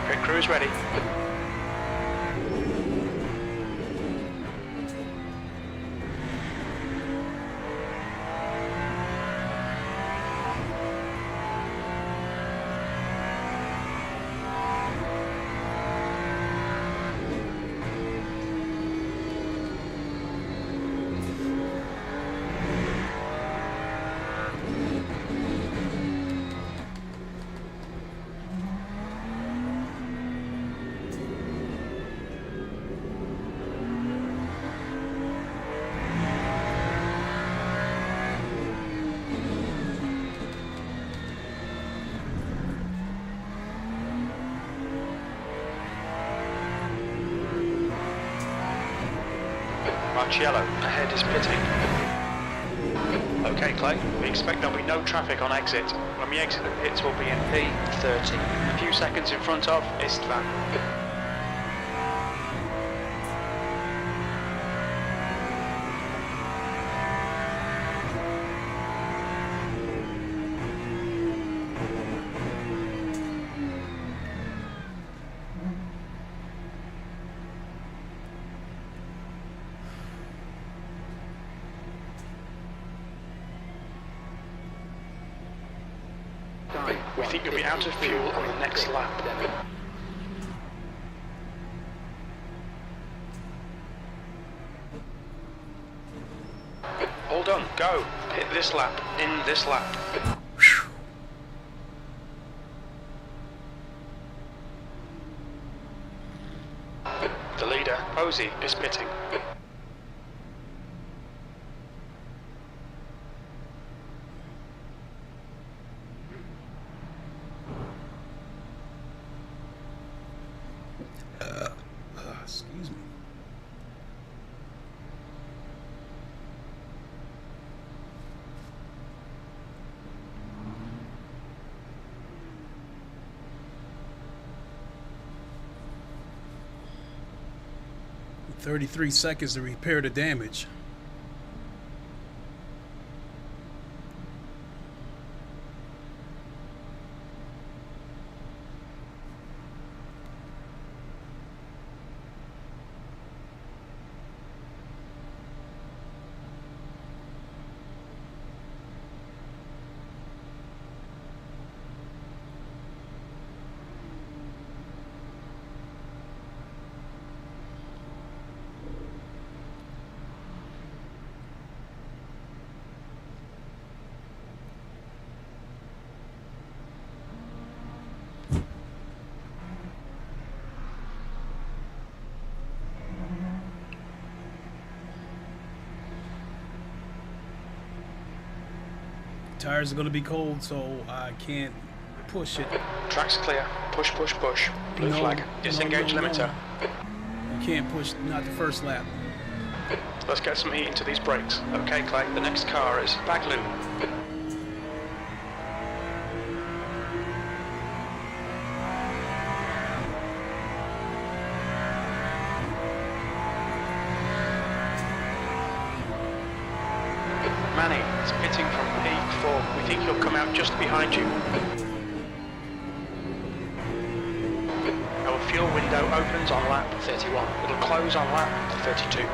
Pit crew's ready. March yellow, ahead is pitting. Okay, Clay, we expect there'll be no traffic on exit. When we exit the pits, we'll be in P30. A few seconds in front of Istvan. We think you'll be out of fuel on the next lap. All done, go. Hit this lap, in this lap. The leader, Posey, is pitting. Excuse me. "33 seconds to repair the damage." Tires are going to be cold, so I can't push it. Track's clear. Push, push, push. Blue flag. Disengage limiter. You can't push, not the first lap. Let's get some heat into these brakes. Okay, Clay, the next car is Baglu. Manny is pitting from P4. We think he'll come out just behind you. Our fuel window opens on lap 31. It'll close on lap 32.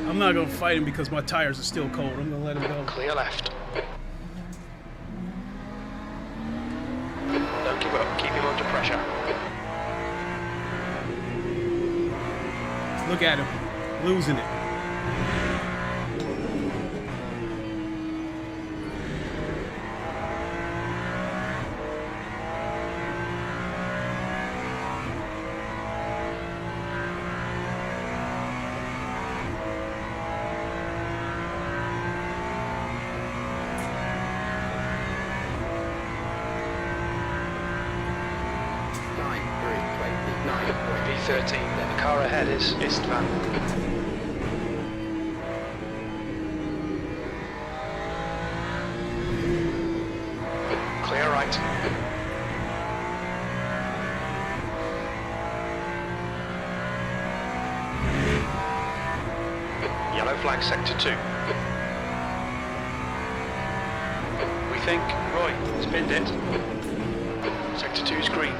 I'm not going to fight him because my tires are still cold. I'm going to let him go. Clear left. Don't give up. Keep him under pressure. Look at him. Losing it. 13. The car ahead is Istvan. Clear right. Yellow flag sector 2. We think Roy spinned it. Sector 2 is green.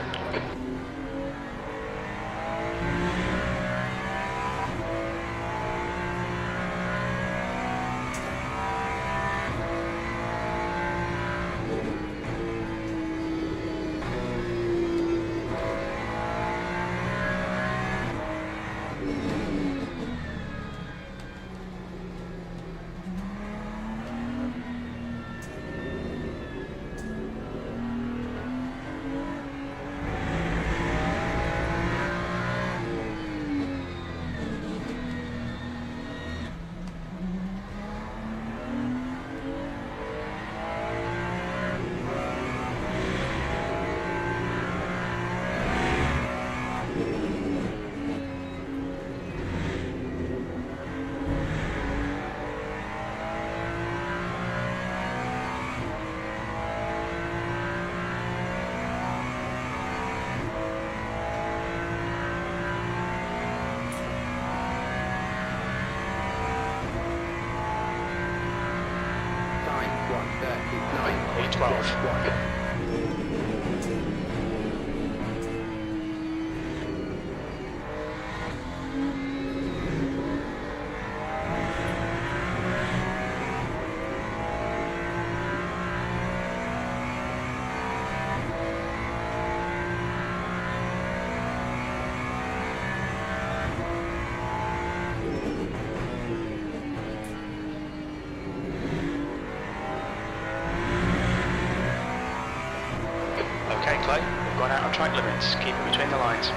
Okay, Clay, we've gone out of track limits. Keep it between the lines.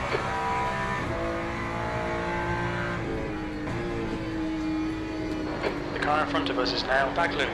The car in front of us is now back loop.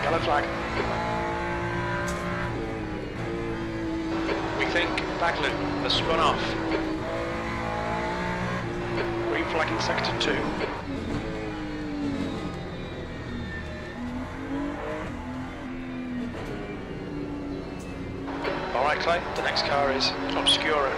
Yellow flag. We think back loop has spun off. Green flag in sector 2. Alright Clay, the next car is Obscura.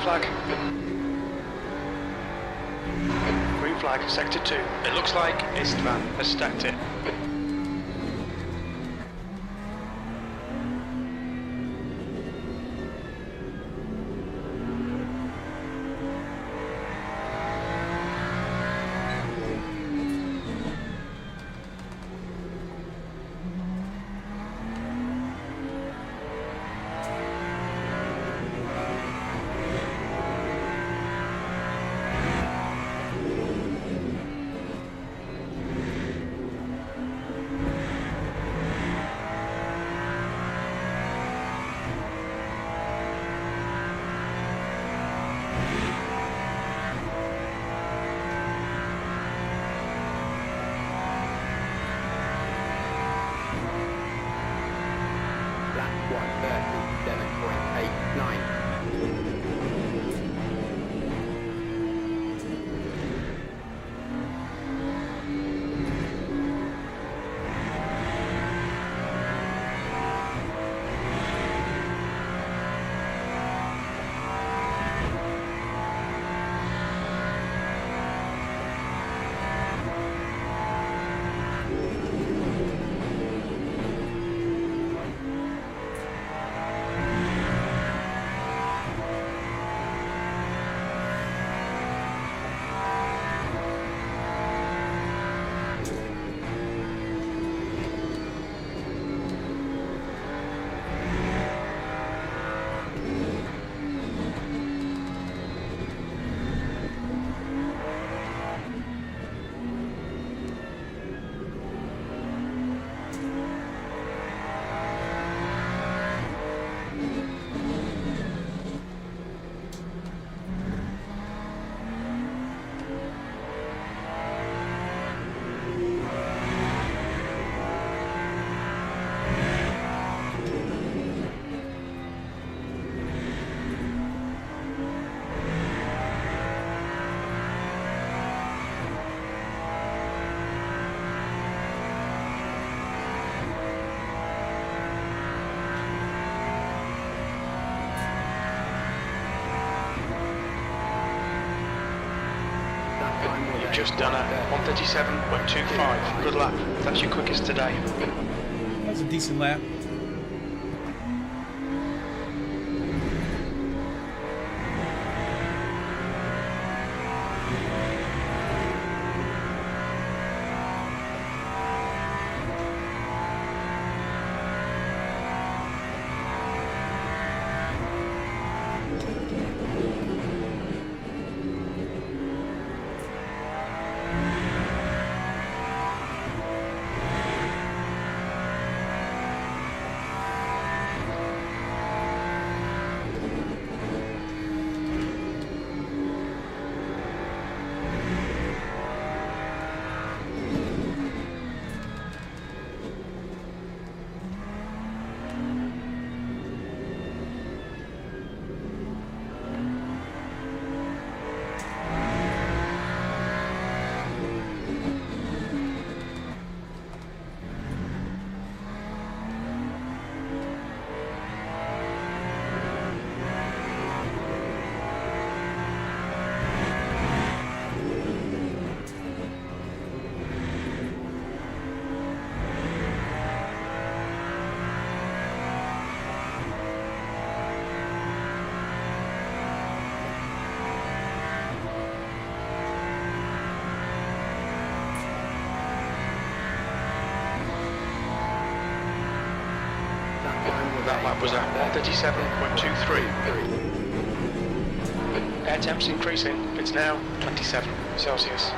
flag. Green flag, sector 2. It looks like Istvan has stacked it. Just done at 1:37.25. Good lap. That's your quickest today. That's a decent lap. That lap was at 1:37.23. Air temp's increasing. It's now 27 Celsius.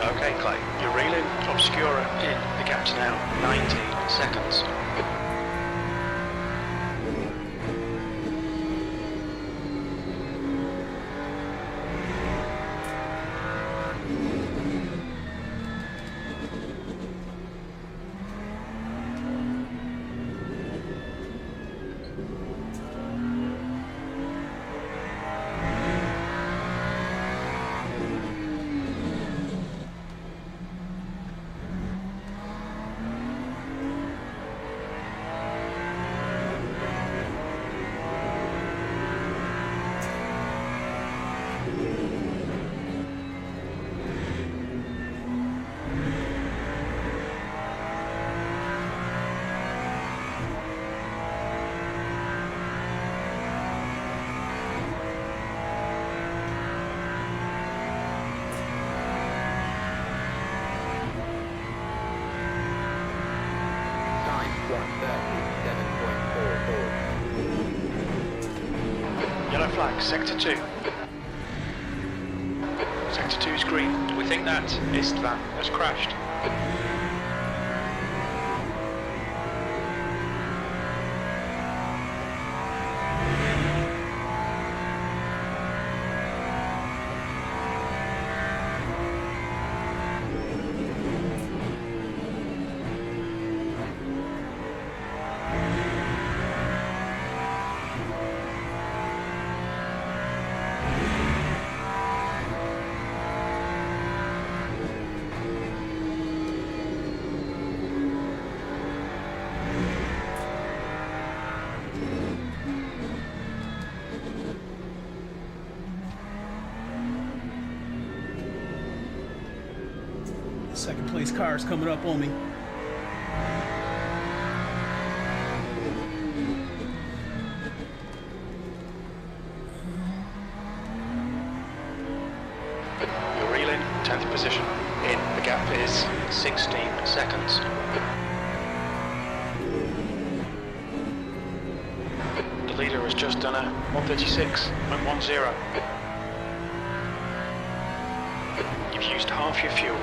Okay, Clay, you're reeling Obscura in. The gap's now 19 seconds. Yellow flag, sector 2. Sector 2 is green. We think that Istvan has crashed. Second place car is coming up on me. You're reeling, 10th position. In, the gap is 16 seconds. The leader has just done a 136.10. You've used half your fuel.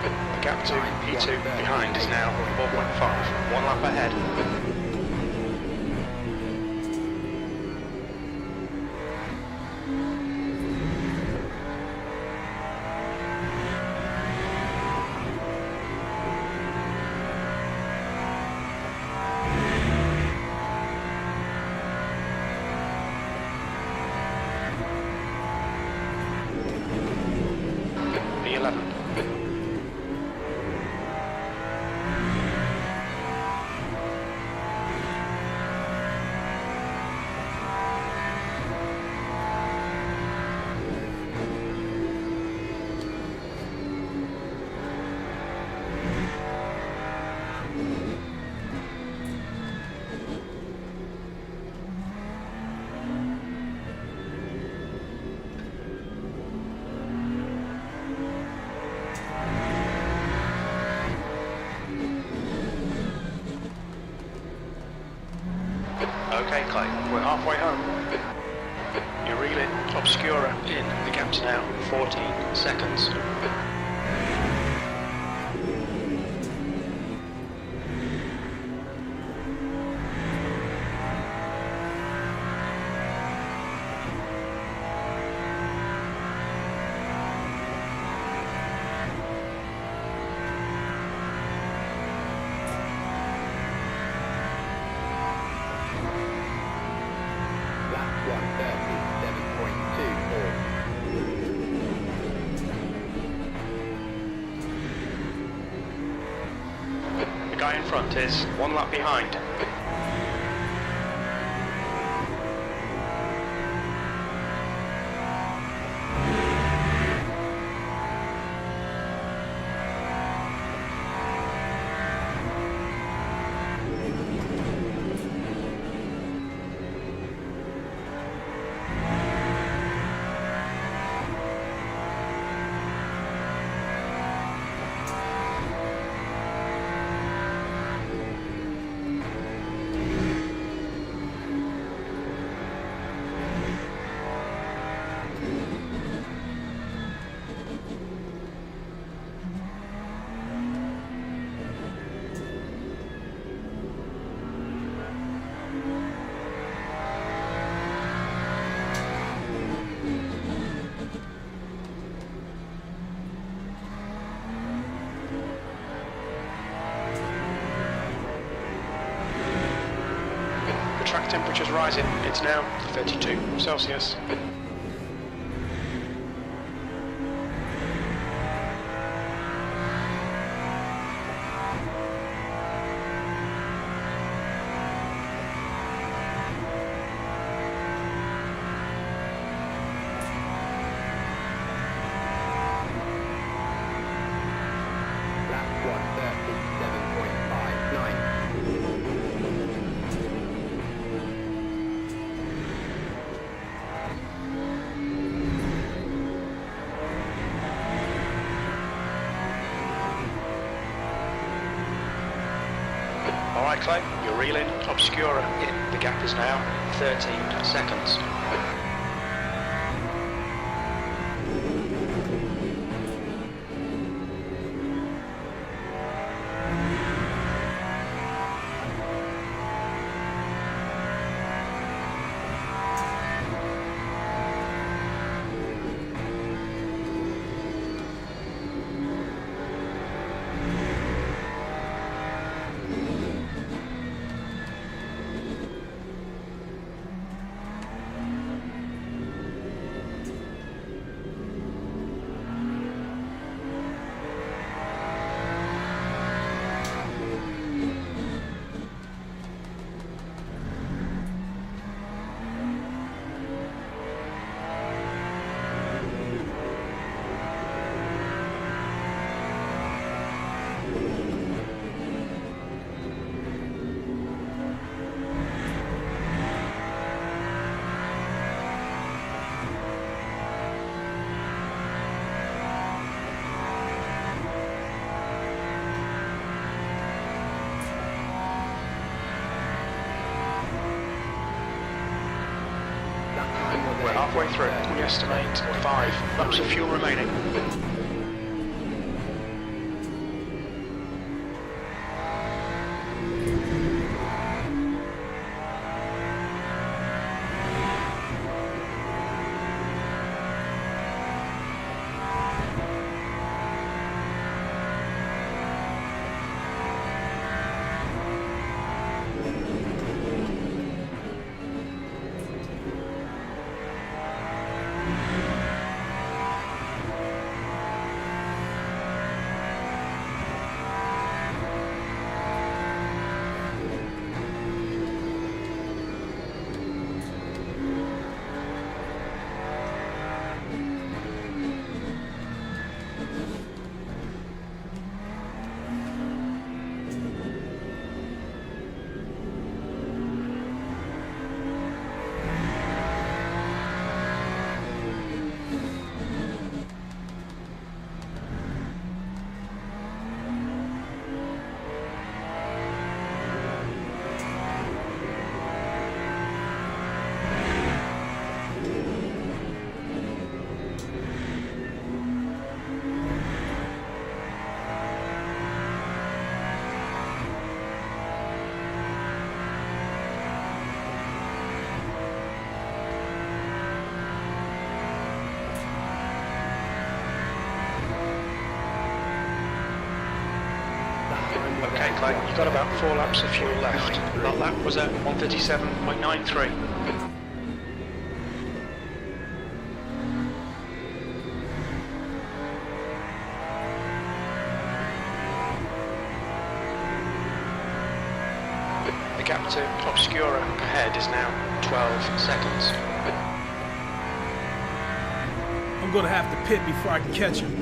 The gap to P2 behind is now 4.5, 1 lap ahead. P11. Okay, Clay, we're halfway home. You're reeling, Obscura in, the gap's now 14 seconds. Lap 1:37.24. The guy in front is 1 lap behind. Track temperature's rising, it's now 32 Celsius. Lap 1:37.59. Right, Clay, you're reeling Obscura in. The gap is now 13 seconds. We're halfway through. We estimate 5 laps of fuel remaining. Okay, Clay, you've got about 4 laps of fuel left. That lap was at 137.93. The gap to Obscura ahead is now 12 seconds. I'm gonna have to pit before I can catch him.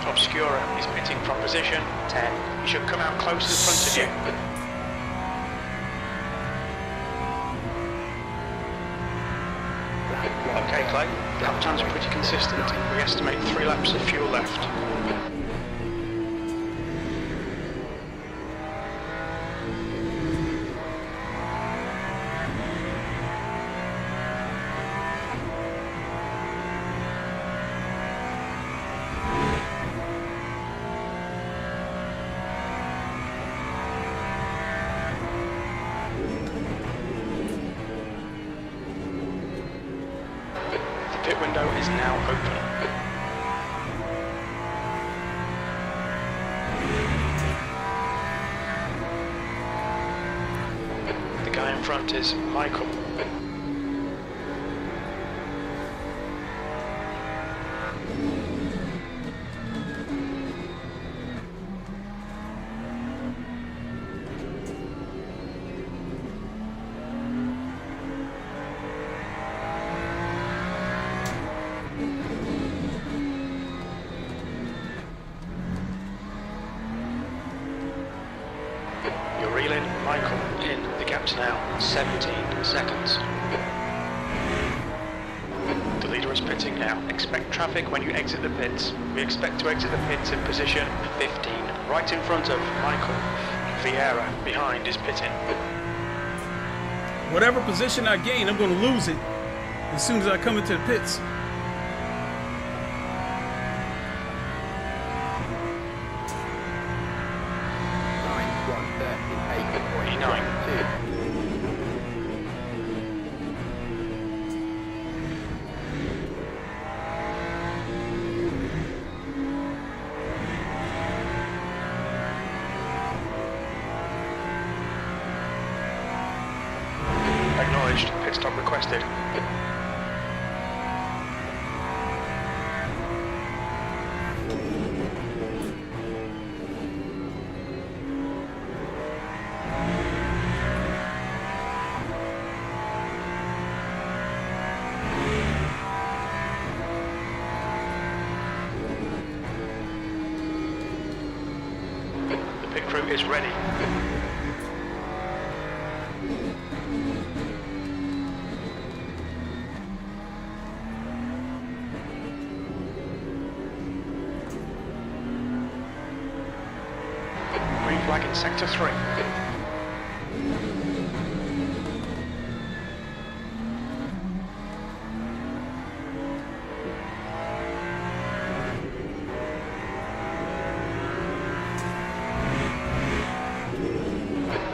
Obscura is pitting from position 10. He should come out close in front of you. Okay, Clay, lap times are pretty consistent. We estimate 3 laps of fuel left. is now open. The guy in front is Michael. You're reeling Michael in. The gap's now 17 seconds. The leader is pitting now. Expect traffic when you exit the pits. We expect to exit the pits in position 15, right in front of Michael. Vieira behind is pitting. Whatever position I gain, I'm going to lose it as soon as I come into the pits. Acknowledged. Pit stop requested. The pit crew is ready. Green flag in sector 3.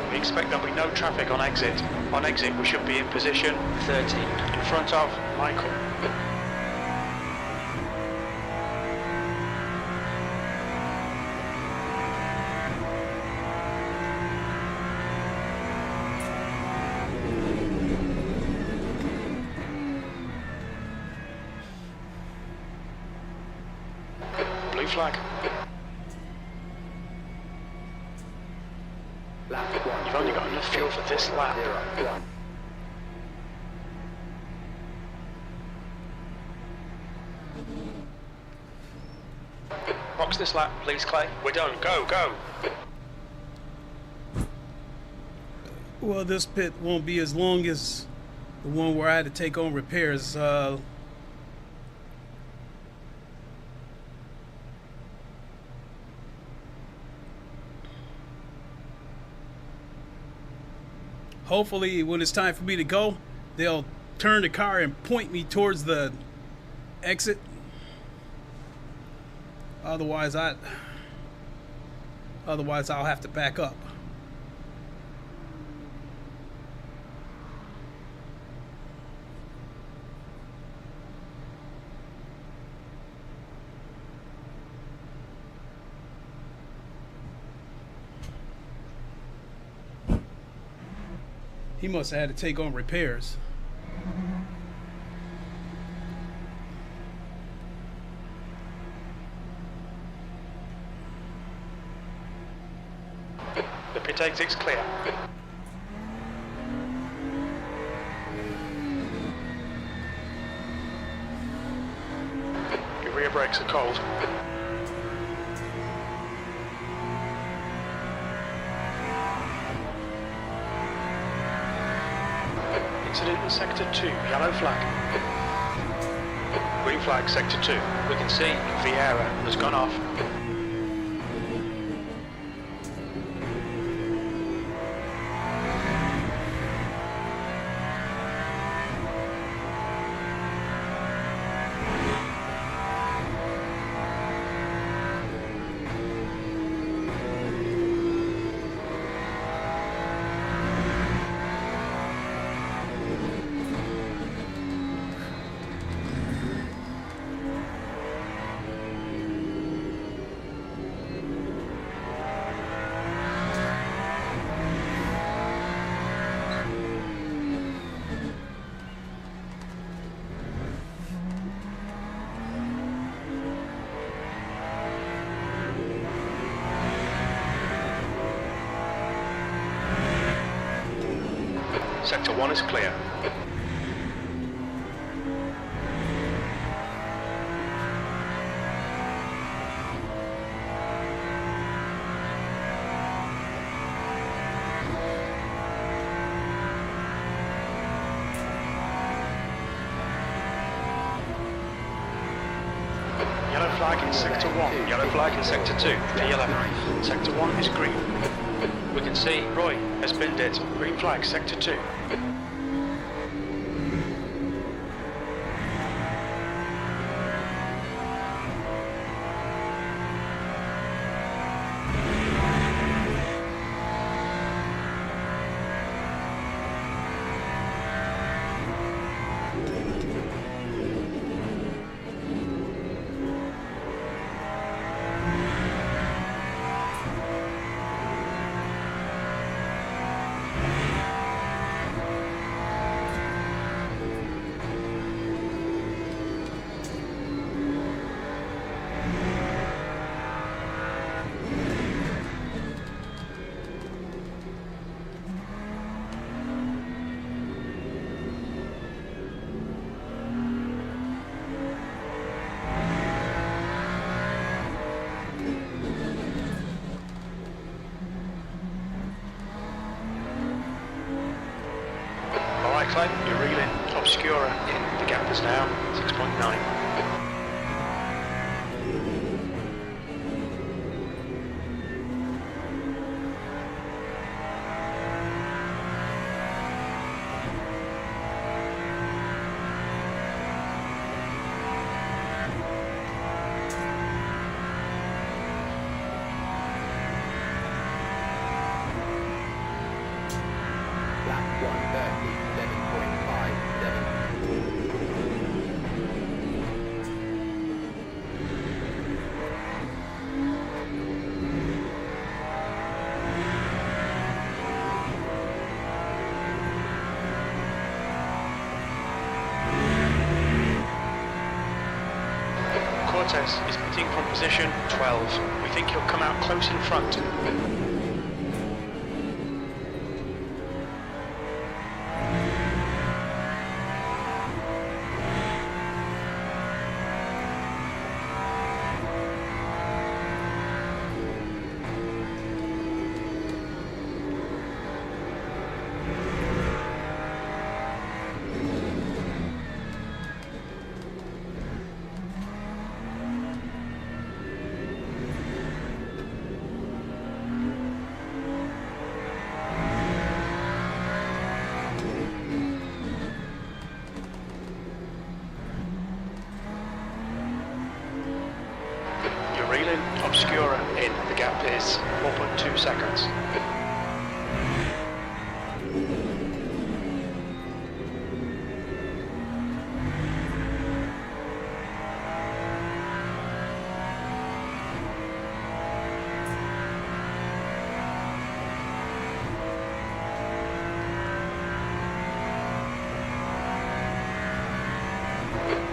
We expect there'll be no traffic on exit. On exit we should be in position 13, in front of Michael. Blue flag. Lap 1. You've only got enough fuel for this lap. 0, 1. Box this lap, please, Clay. We're done. Go, go. Well, this pit won't be as long as the one where I had to take on repairs. Hopefully, when it's time for me to go, they'll turn the car and point me towards the exit. Otherwise, I'll have to back up. He must have had to take on repairs. The pit exit's clear. Your rear brakes are cold. Incident in sector 2, yellow flag. Green flag, sector 2. We can see Vieira has gone off. Sector 1 is clear. Yellow flag in Sector 1, yellow flag in Sector 2, P11. Sector 1 is green. We can see Roy has binned it. Green flag, Sector 2. Clay, you're reeling. Obscura in. The gap is now 6.9. Lap 130. 7.57. Cortez is pitting from position 12. We think he'll come out close in front. Obscura in. The gap is 4.2 seconds.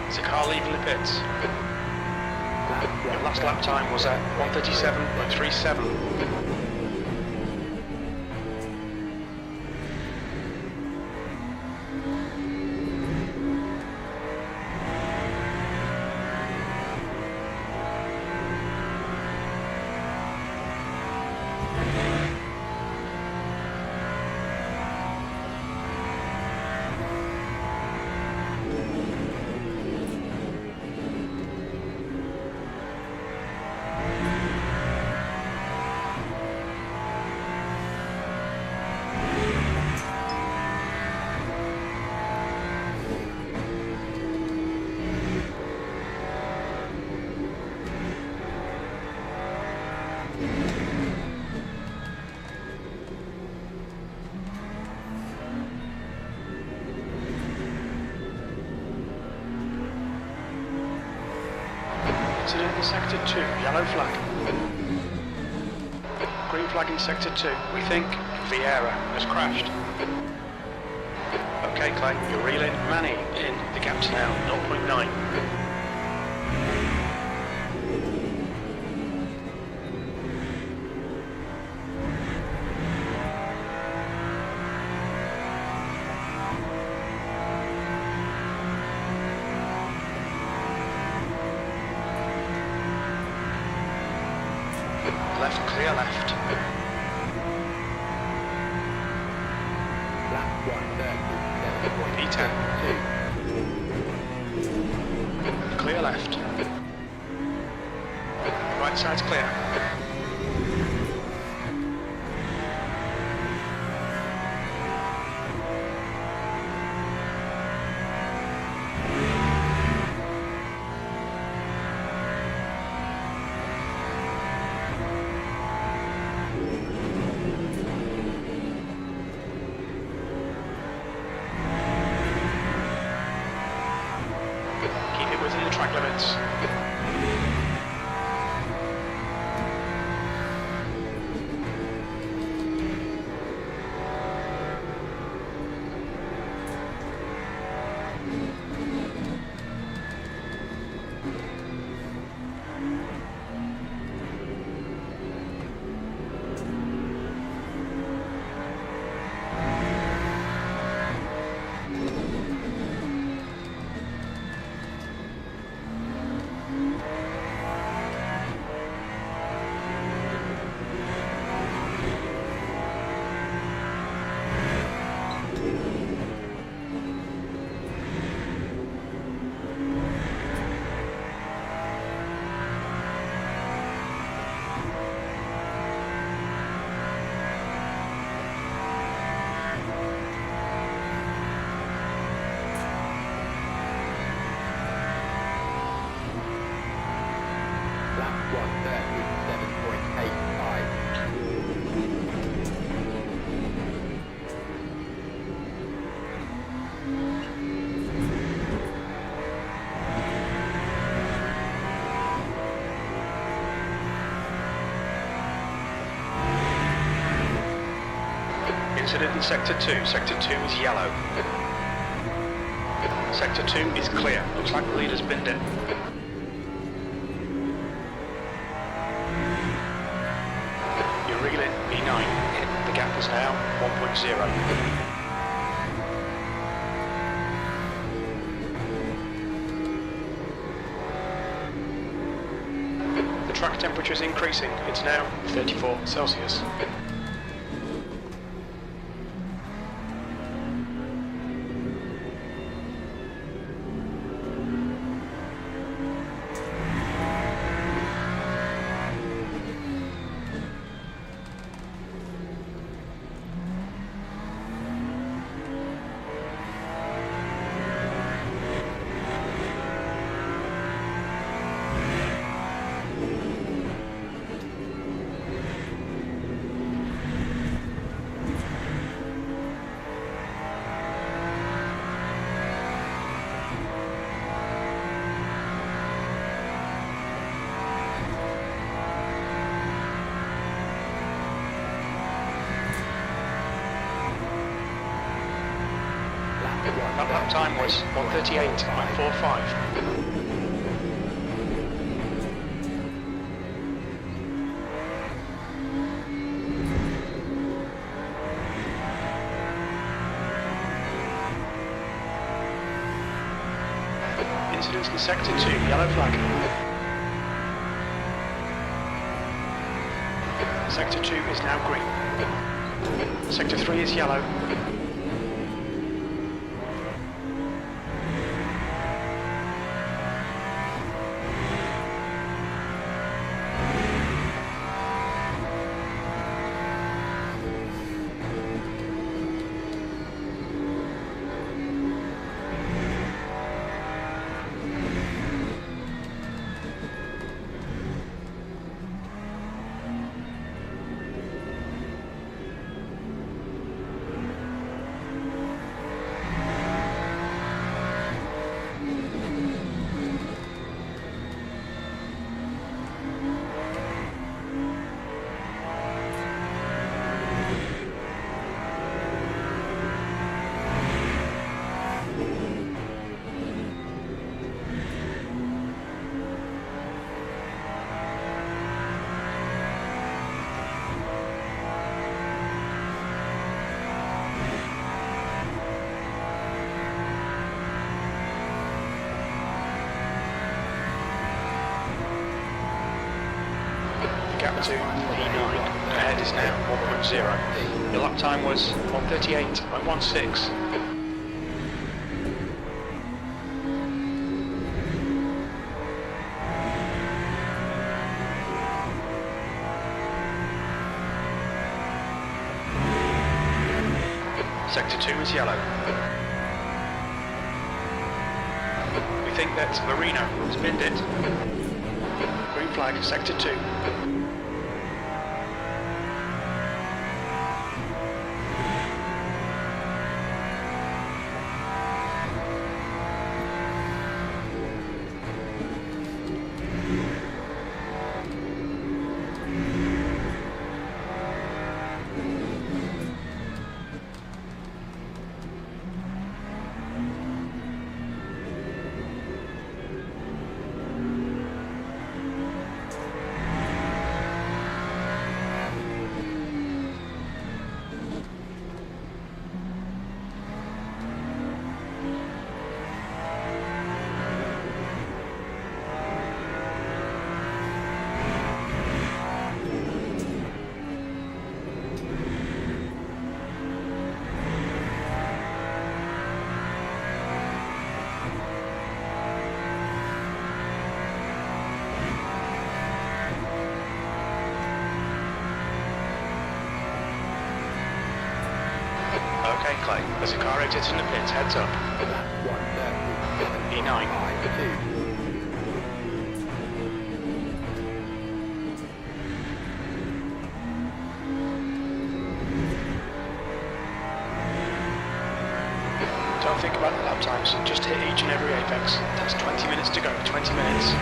Is the car leaving the pits? Your last lap time was at 1:37.37. Incident in Sector 2, yellow flag. Green flag in Sector 2. We think Vieira has crashed. Okay, Clay, you're reeling. Manny in. The gap's now 0.9. Left clear left. Lap 130, 7.2. E10. Clear left. Right side's clear. Keep it within the track limits. Lap 130, 7.85. Incident in Sector 2. Sector 2 is yellow. Sector 2 is clear. Looks like the leader's binned it. You're reeling E9. The gap is now 1.0. The track temperature is increasing. It's now 34 Celsius. That time was 1:38.45. Incidents in Sector 2, yellow flag. Sector 2 is now green. Sector 3 is yellow. gap to P9. Ahead is now 1.0. Your lap time was 1:38.16. Sector 2 is yellow. We think that Marino spinned it. Green flag, Sector 2. Okay, Clay, there's a car exiting the pits, heads up. E9. Don't think about the lap times, just hit each and every apex. That's 20 minutes to go, 20 minutes.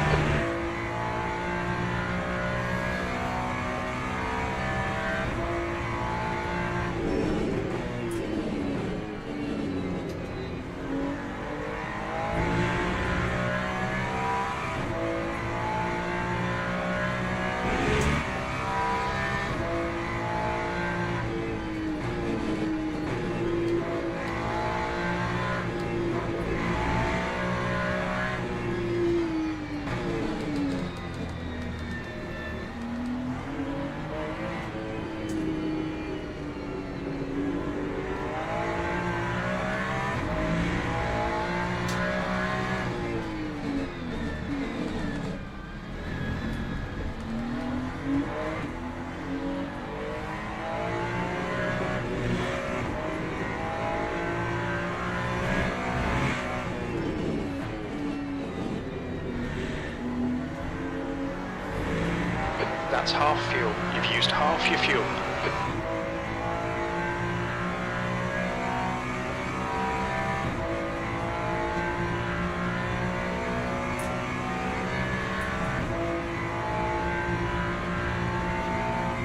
That's half fuel. You've used half your fuel.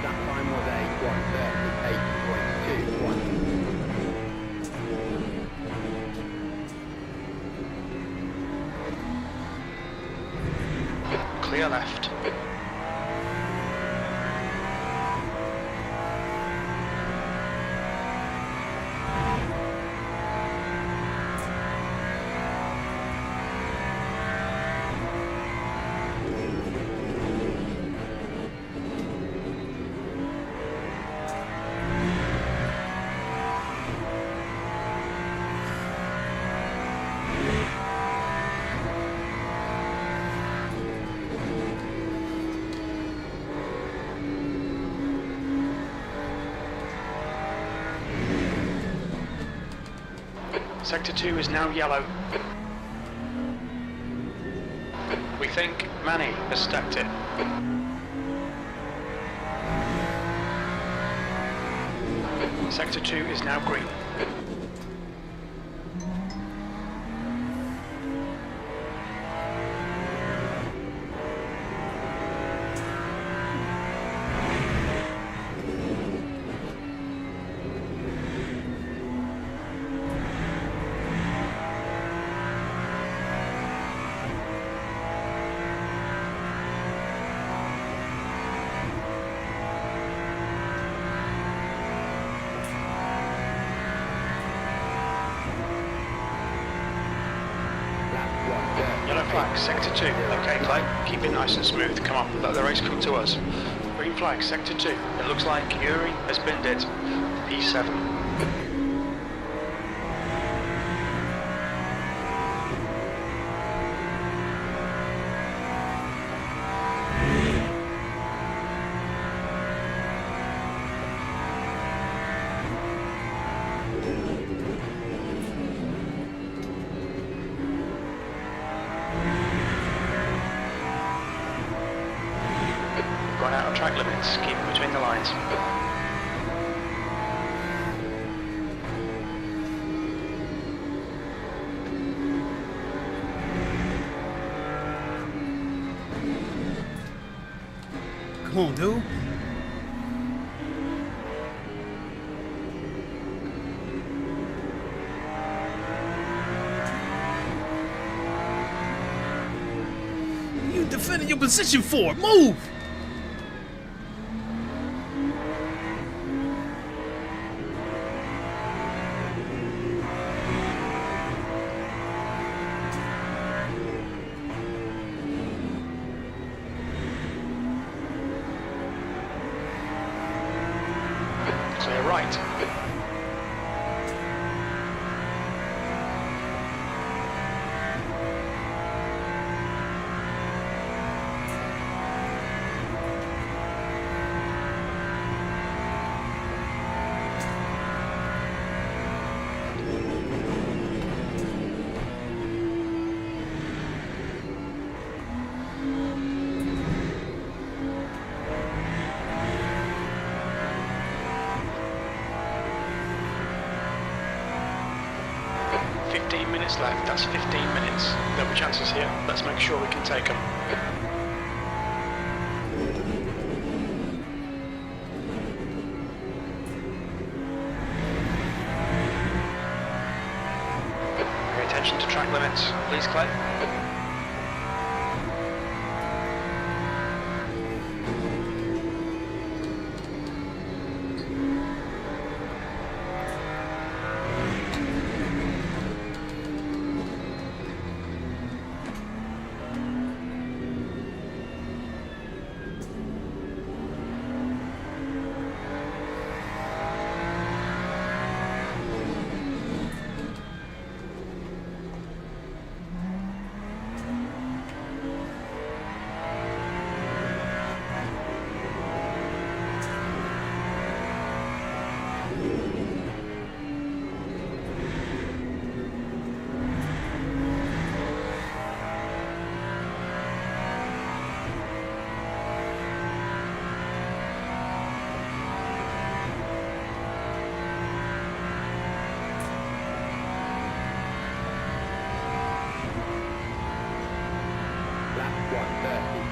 That time was a 1:38.21. Clear left. Sector 2 is now yellow. We think Manny has stacked it. Sector 2 is now green. Yellow flag, Sector 2. Okay, Clay, keep it nice and smooth. Come on, let the race come to us. Green flag, sector 2. It looks like Yuri has binned it. P7. Gone out of track limits, keep it between the lines. Come on, dude. What are you defending your position for? Move! Clear right. Left, that's 15 minutes. There'll be chances here. Let's make sure we can take them. Pay attention to track limits, please, Clay. Lap 130.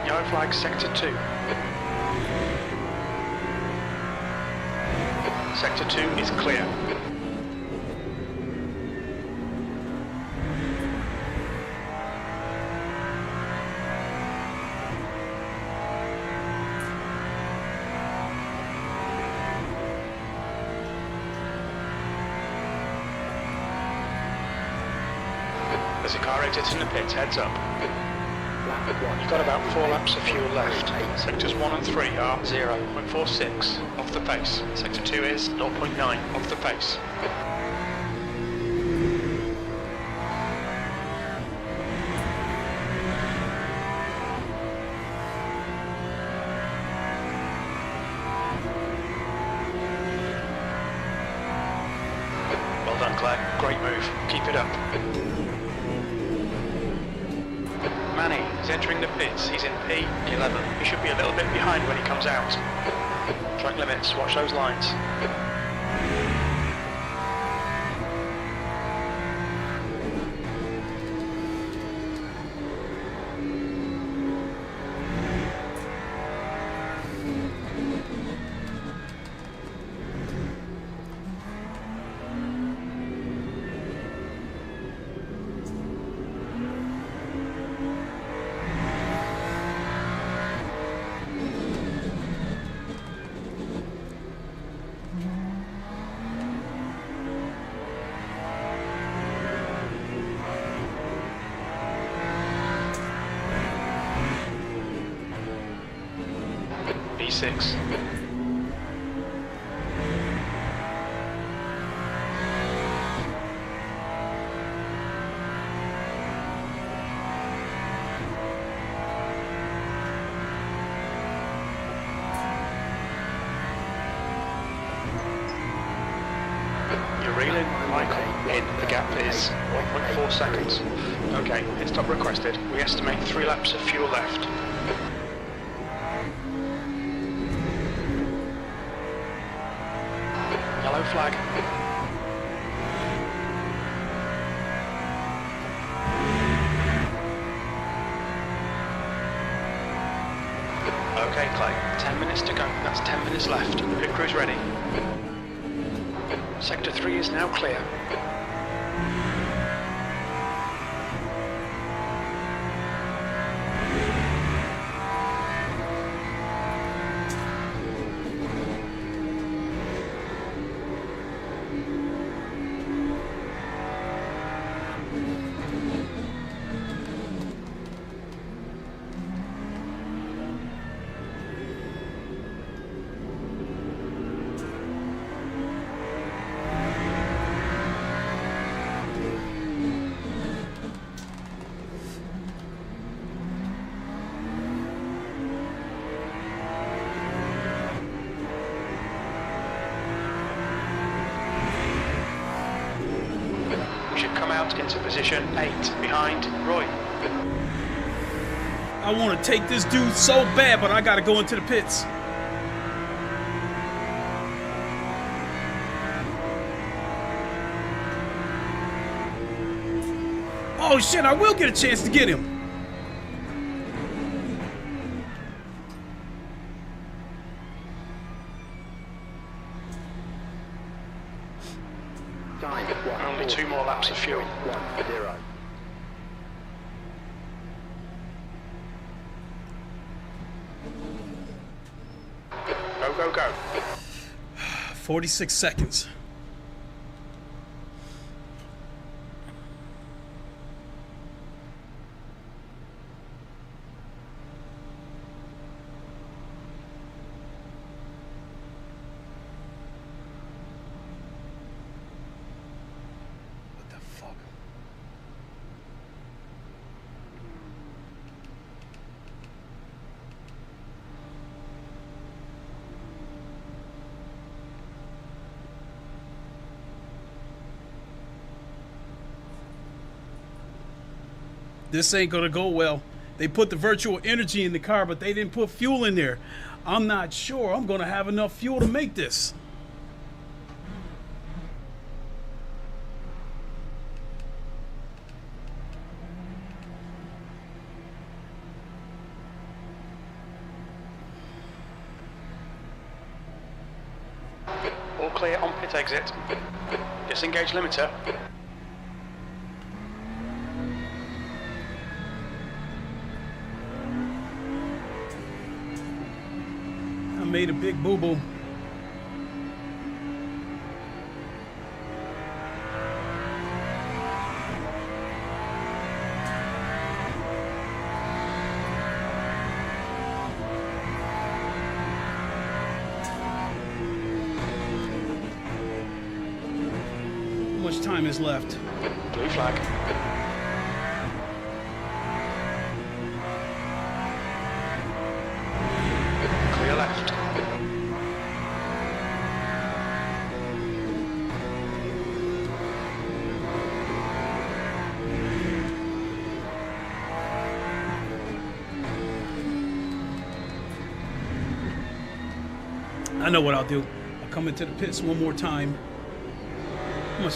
Yellow flag, sector 2. Sector 2 is clear. There's a car exiting the pit, heads up. You've got about 4 laps of fuel left. Sectors 1 and 3 are 0.46 off the pace. Sector 2 is 0.9 off the pace. Claire. Great move. Keep it up. Manny is entering the pits. He's in P11. He should be a little bit behind when he comes out. Track limits. Watch those lines. B6. You're reeling, Michael. In. The gap is 1.4 seconds. Okay, pit stop requested. We estimate 3 laps of fuel left. Yellow flag. Okay, Clay. 10 minutes to go. That's 10 minutes left. Pit crew's ready. Sector 3 is now clear. Into position 8 behind Roy. I want to take this dude so bad, but I got to go into the pits. Oh shit, I will get a chance to get him. Only 2 more laps of fuel. 1-0. Go, go, go. 46 seconds. This ain't gonna go well. They put the virtual energy in the car, but they didn't put fuel in there. I'm not sure I'm gonna have enough fuel to make this. All clear on pit exit. Disengage limiter. Made a big boo-boo. How much time is left? Blue flag. Clear left. I know what I'll do. I'll come into the pits one more time. I'll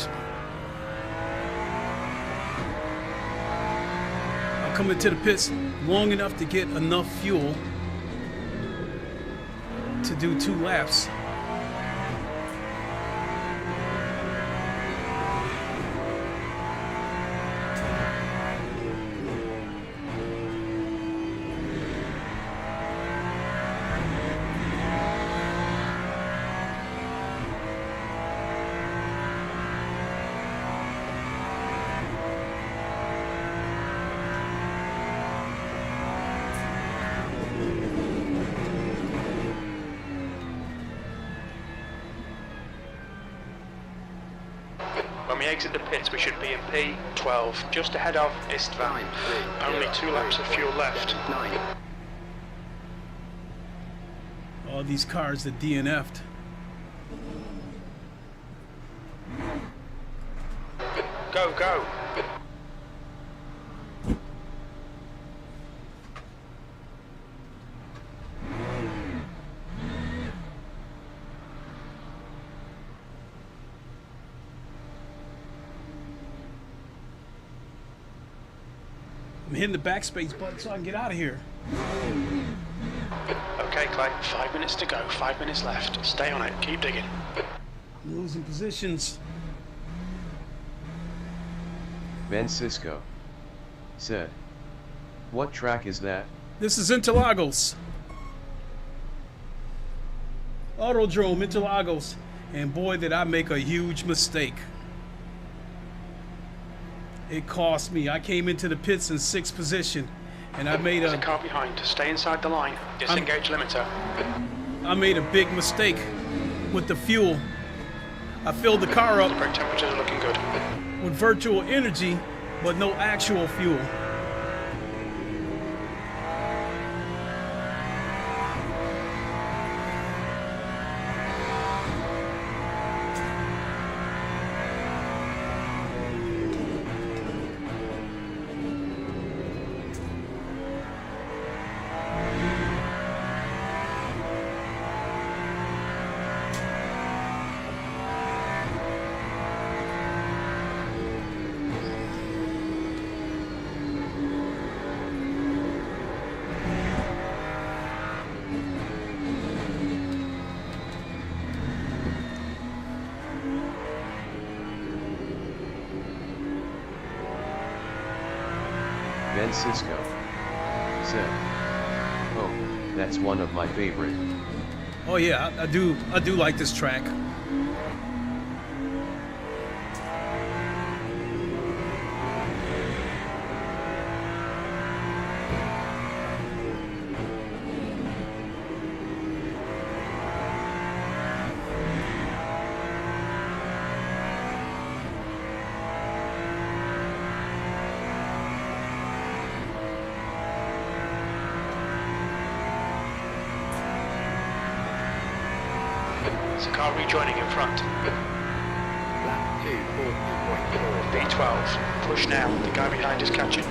come into the pits long enough to get enough fuel to do 2 laps. When we exit the pits, we should be in P12, just ahead of Istvan. Only 2 laps of fuel left. All these cars that DNF'd. Go, go! I'm hitting the backspace button so I can get out of here. Okay, Clay, 5 minutes to go, 5 minutes left. Stay on it, keep digging. I'm losing positions. Francisco said, "What track is that?" This is Interlagos. Autodrome, Interlagos. And boy, did I make a huge mistake. It cost me. I came into the pits in 6th position, and I made There's a car behind. Stay inside the line. Disengage limiter. I made a big mistake with the fuel. I filled the car up Brake temperatures are looking good. with virtual energy, but no actual fuel. Francisco said, "Oh, that's one of my favorite." Oh yeah, I do like this track. There's a car rejoining in front. Lap 2, 40.4. B12. Push now. The guy behind is catching.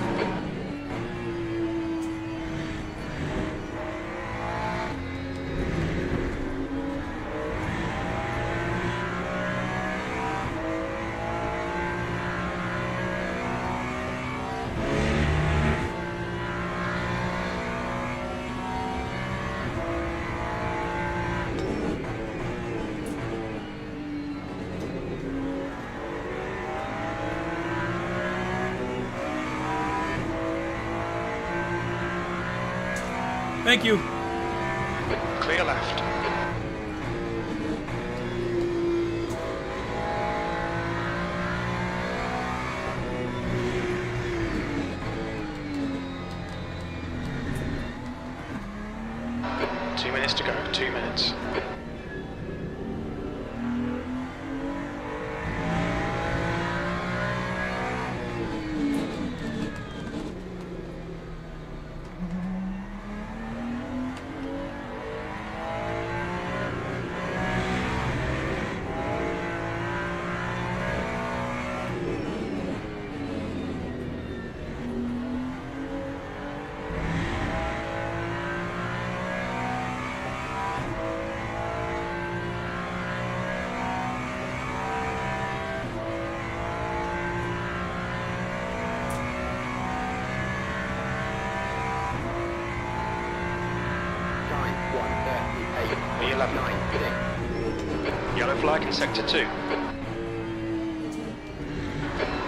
Thank you. Clear left. Two minutes to go. 2 minutes. B11. 96. Yellow flag in sector 2.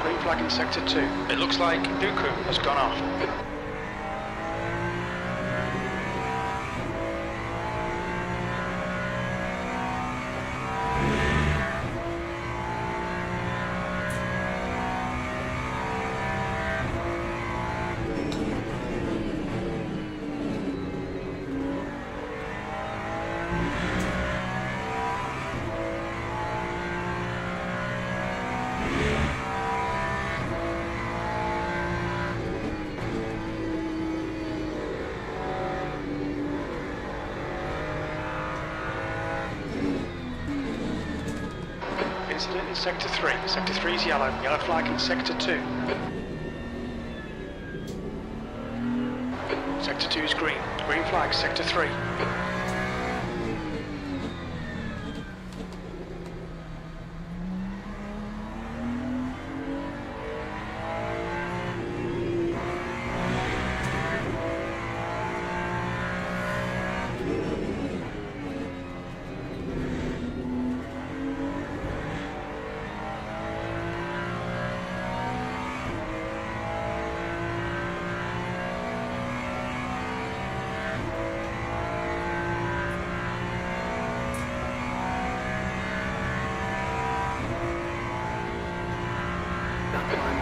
Green flag in sector 2. It looks like Dooku has gone off. Incident in sector 3. Sector 3 is yellow. Yellow flag in sector 2. Sector 2 is green. Green flag, sector 3.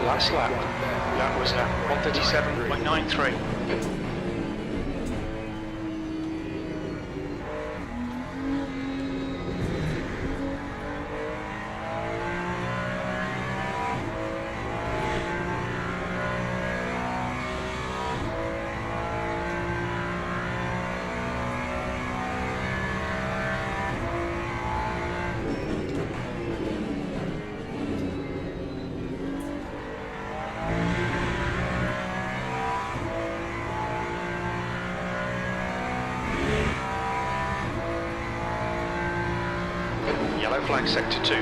Last lap. That was 137.93. Yellow flag sector 2.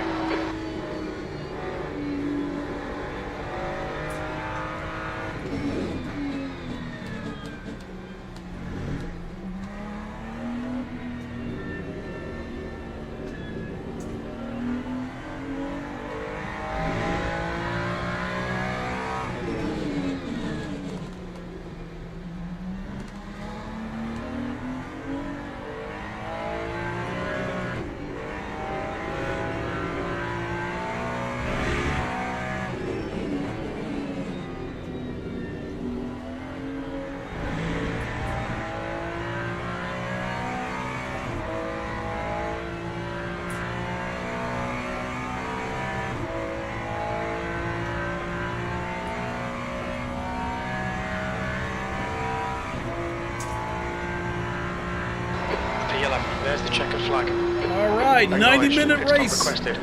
There's the checkered flag. All right, 90-minute race. Requested.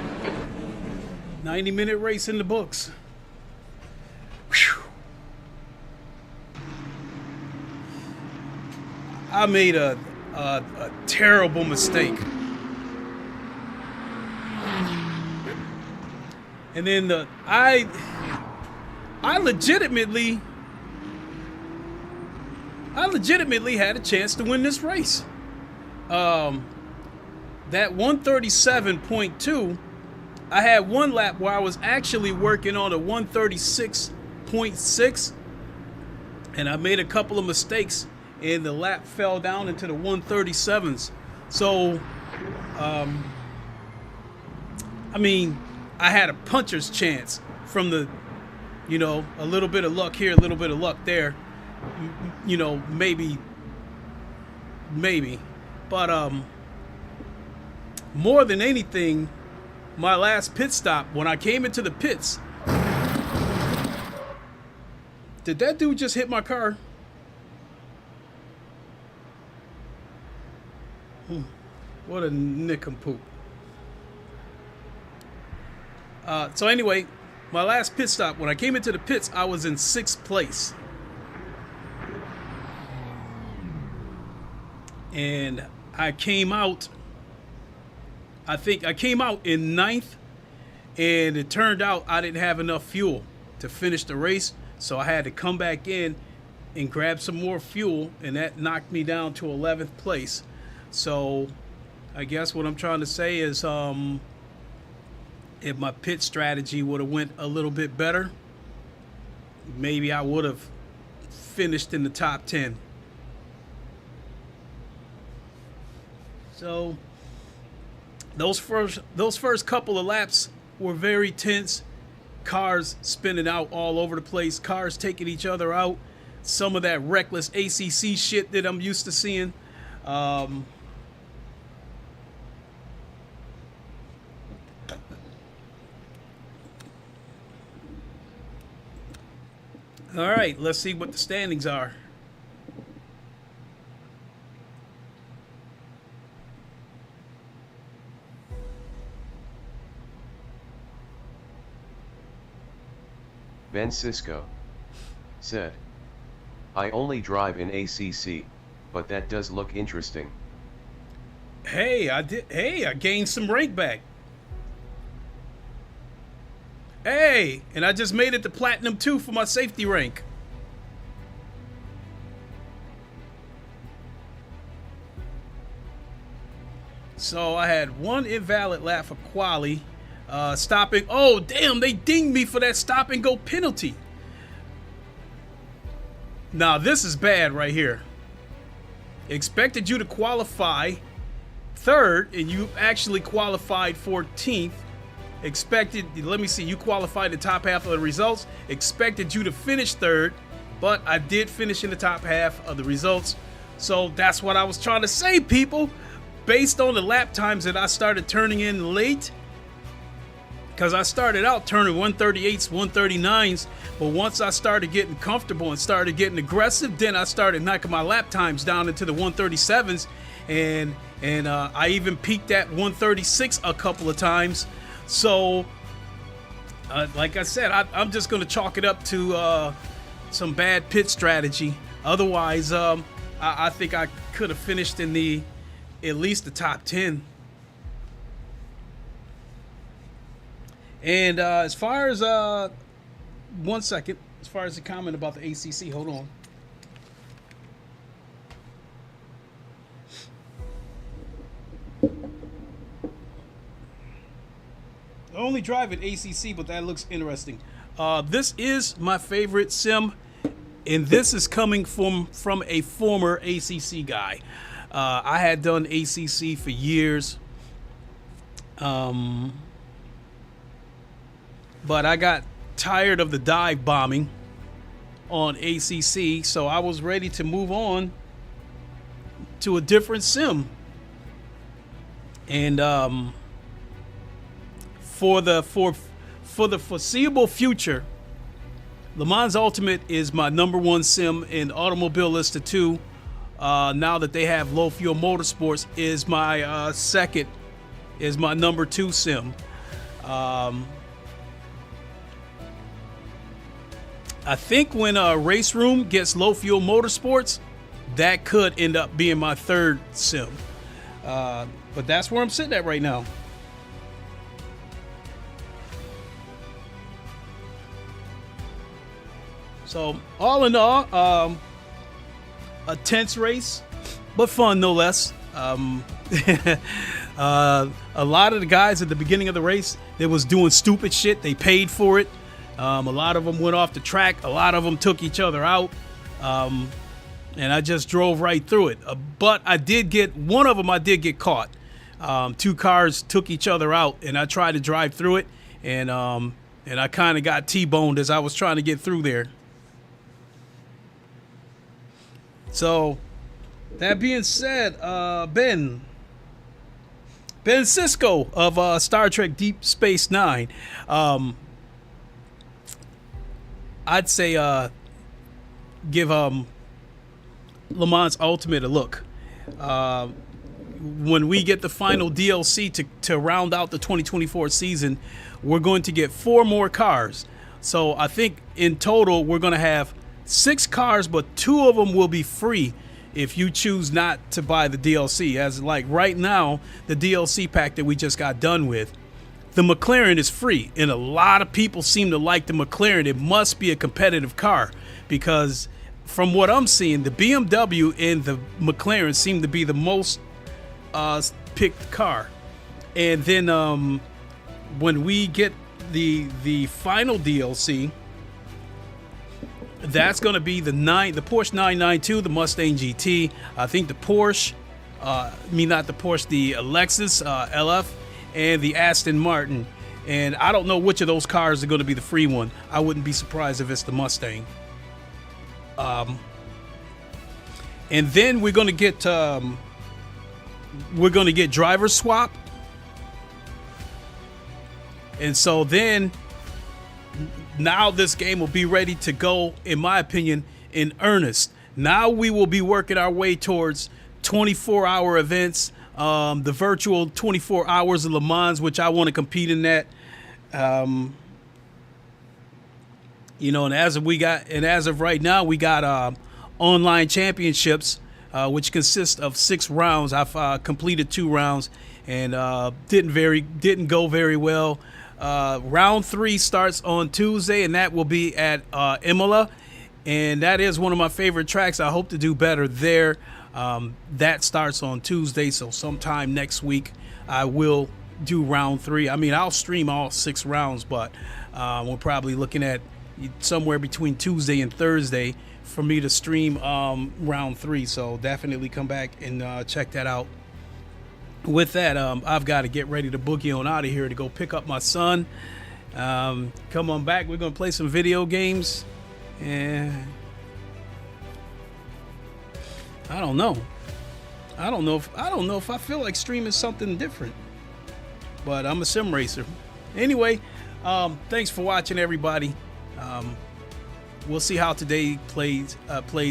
90-minute race in the books. Whew. I made a terrible mistake. And then I legitimately had a chance to win this race. That 137.2, I had one lap where I was actually working on a 136.6, and I made a couple of mistakes, and the lap fell down into the 137s. So, I mean, I had a puncher's chance from the, you know, a little bit of luck here, a little bit of luck there, you know, maybe. But more than anything, my last pit stop, when I came into the pits, did that dude just hit my car? What a nincompoop. So anyway, my last pit stop, when I came into the pits, I was in 6th place. And I came out, I think I came out in 9th, and it turned out I didn't have enough fuel to finish the race, so I had to come back in and grab some more fuel, and that knocked me down to 11th place. So I guess what I'm trying to say is if my pit strategy would have went a little bit better, maybe I would have finished in the top 10. So those first couple of laps were very tense. Cars spinning out all over the place, cars taking each other out, some of that reckless ACC shit that I'm used to seeing. All right, let's see what the standings are. Ben Cisco said, I only drive in ACC, but that does look interesting. Hey, I gained some rank back. Hey, and I just made it to Platinum 2 for my safety rank. So I had one invalid lap for quali. Stopping. Oh, damn, they dinged me for that stop and go penalty. Now, this is bad right here. Expected you to qualify third, and you actually qualified 14th. Expected, let me see, you qualified the top half of the results. Expected you to finish third, but I did finish in the top half of the results. So that's what I was trying to say, people. Based on the lap times that I started turning in late, because I started out turning 138s, 139s, but once I started getting comfortable and started getting aggressive, then I started knocking my lap times down into the 137s, and I even peaked at 136 a couple of times. So, like I said, I'm just going to chalk it up to some bad pit strategy. Otherwise, I think I could have finished in at least the top 10. And as far as 1 second, as far as the comment about the ACC, hold on. I only drive at ACC, but that looks interesting. This is my favorite sim, and this is coming from a former ACC guy. I had done ACC for years. But I got tired of the dive bombing on ACC, so I was ready to move on to a different sim. And for the foreseeable future, LeMans Ultimate is my #1 sim, and Automobilista 2, now that they have low fuel motorsports, is my second, is my #2 sim. I think when Race Room gets low fuel motorsports, that could end up being my third sim. But that's where I'm sitting at right now. So all in all, a tense race, but fun no less. A lot of the guys at the beginning of the race, they was doing stupid shit. They paid for it. A lot of them went off the track. A lot of them took each other out. And I just drove right through it. But I did get, one of them I did get caught. Two cars took each other out, and I tried to drive through it. And I kind of got T-boned as I was trying to get through there. So, that being said, Ben Cisco of Star Trek Deep Space Nine. I'd say give LeMans Ultimate a look. When we get the final DLC to round out the 2024 season, we're going to get 4 more cars. So I think in total we're going to have 6 cars, but 2 of them will be free if you choose not to buy the DLC. As like right now, the DLC pack that we just got done with, the McLaren is free, and a lot of people seem to like the McLaren. It must be a competitive car, because from what I'm seeing, the BMW and the McLaren seem to be the most picked car. And then when we get the final DLC, that's going to be the Porsche 992, the Mustang GT. I think the Porsche, not the Porsche, the Lexus LF, and the Aston Martin. And I don't know which of those cars are going to be the free one. I wouldn't be surprised if it's the Mustang. And then we're going to get driver swap. And so then now this game will be ready to go, in my opinion, in earnest. Now we will be working our way towards 24-hour events, the virtual 24 hours of LeMans, which I want to compete in that. And as of right now, we got online championships, which consist of 6 rounds. I've completed 2 rounds and didn't go very well. Round 3 starts on Tuesday, and that will be at Imola, and that is one of my favorite tracks. I hope to do better there. That starts on Tuesday, so sometime next week I will do round 3. I'll stream all 6 rounds, but we're probably looking at somewhere between Tuesday and Thursday for me to stream round 3, so definitely come back and check that out. With that, I've got to get ready to boogie on out of here to go pick up my son. Come on back. We're going to play some video games. And I don't know if I feel like streaming something different. But I'm a sim racer. Anyway, thanks for watching, everybody. We'll see how today plays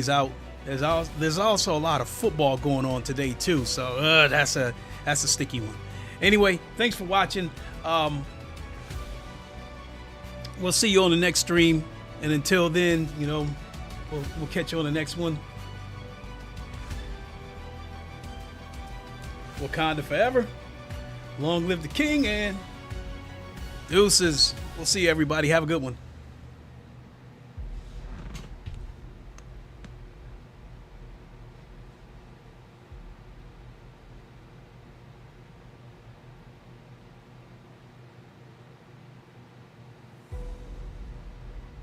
out. There's also a lot of football going on today too, so that's a sticky one. Anyway, thanks for watching. We'll see you on the next stream, and until then, we'll catch you on the next one. Wakanda forever. Long live the king, and deuces. We'll see you, everybody. Have a good one.